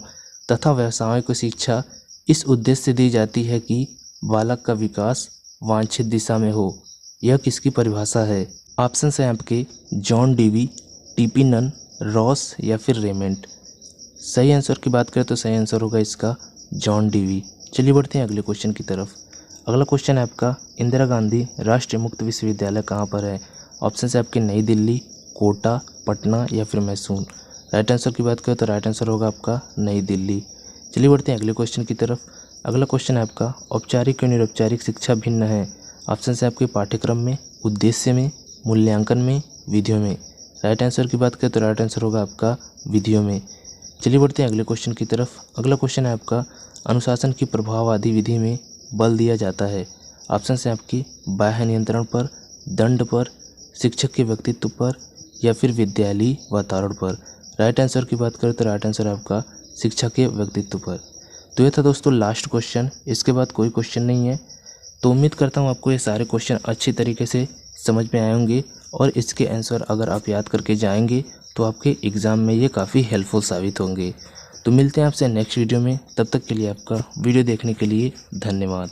A: तथा व्यवसायों को शिक्षा इस उद्देश्य से दी जाती है कि बालक का विकास वांछित दिशा में हो। यह किसकी परिभाषा है? ऑप्शन है आपके John Dewey, T P Nunn, Ross या फिर रेमेंट। सही आंसर की बात करें तो सही आंसर होगा इसका जॉन डीवी। चलिए बढ़ते हैं अगले क्वेश्चन की तरफ। अगला क्वेश्चन है आपका, इंदिरा गांधी राष्ट्रीय मुक्त विश्वविद्यालय कहाँ पर है? ऑप्शन है आपके नई दिल्ली, कोटा, पटना या फिर मैसूर। राइट आंसर की बात करें तो राइट आंसर होगा आपका नई दिल्ली। चलिए बढ़ते हैं अगले क्वेश्चन की तरफ। अगला क्वेश्चन है आपका, औपचारिक और निरौपचारिक शिक्षा भिन्न है? ऑप्शन है आपके पाठ्यक्रम में, उद्देश्य में, मूल्यांकन में, विधियों में। राइट आंसर की बात करें तो राइट आंसर होगा आपका विधियों में। चलिए बढ़ते हैं अगले क्वेश्चन की तरफ। अगला क्वेश्चन है आपका, अनुशासन की प्रभाववादी विधि में बल दिया जाता है? ऑप्शन है आपकी बाह्य नियंत्रण पर, दंड पर, शिक्षक के व्यक्तित्व पर या फिर विद्यालयी वातावरण पर। राइट आंसर की बात करें तो राइट आंसर आपका शिक्षा के व्यक्तित्व पर। तो ये था दोस्तों लास्ट क्वेश्चन, इसके बाद कोई क्वेश्चन नहीं है। तो उम्मीद करता हूँ आपको ये सारे क्वेश्चन अच्छी तरीके से समझ में आए होंगे और इसके आंसर अगर आप याद करके जाएंगे तो आपके एग्ज़ाम में ये काफ़ी हेल्पफुल साबित होंगे। तो मिलते हैं आपसे नेक्स्ट वीडियो में, तब तक के लिए आपका वीडियो देखने के लिए धन्यवाद।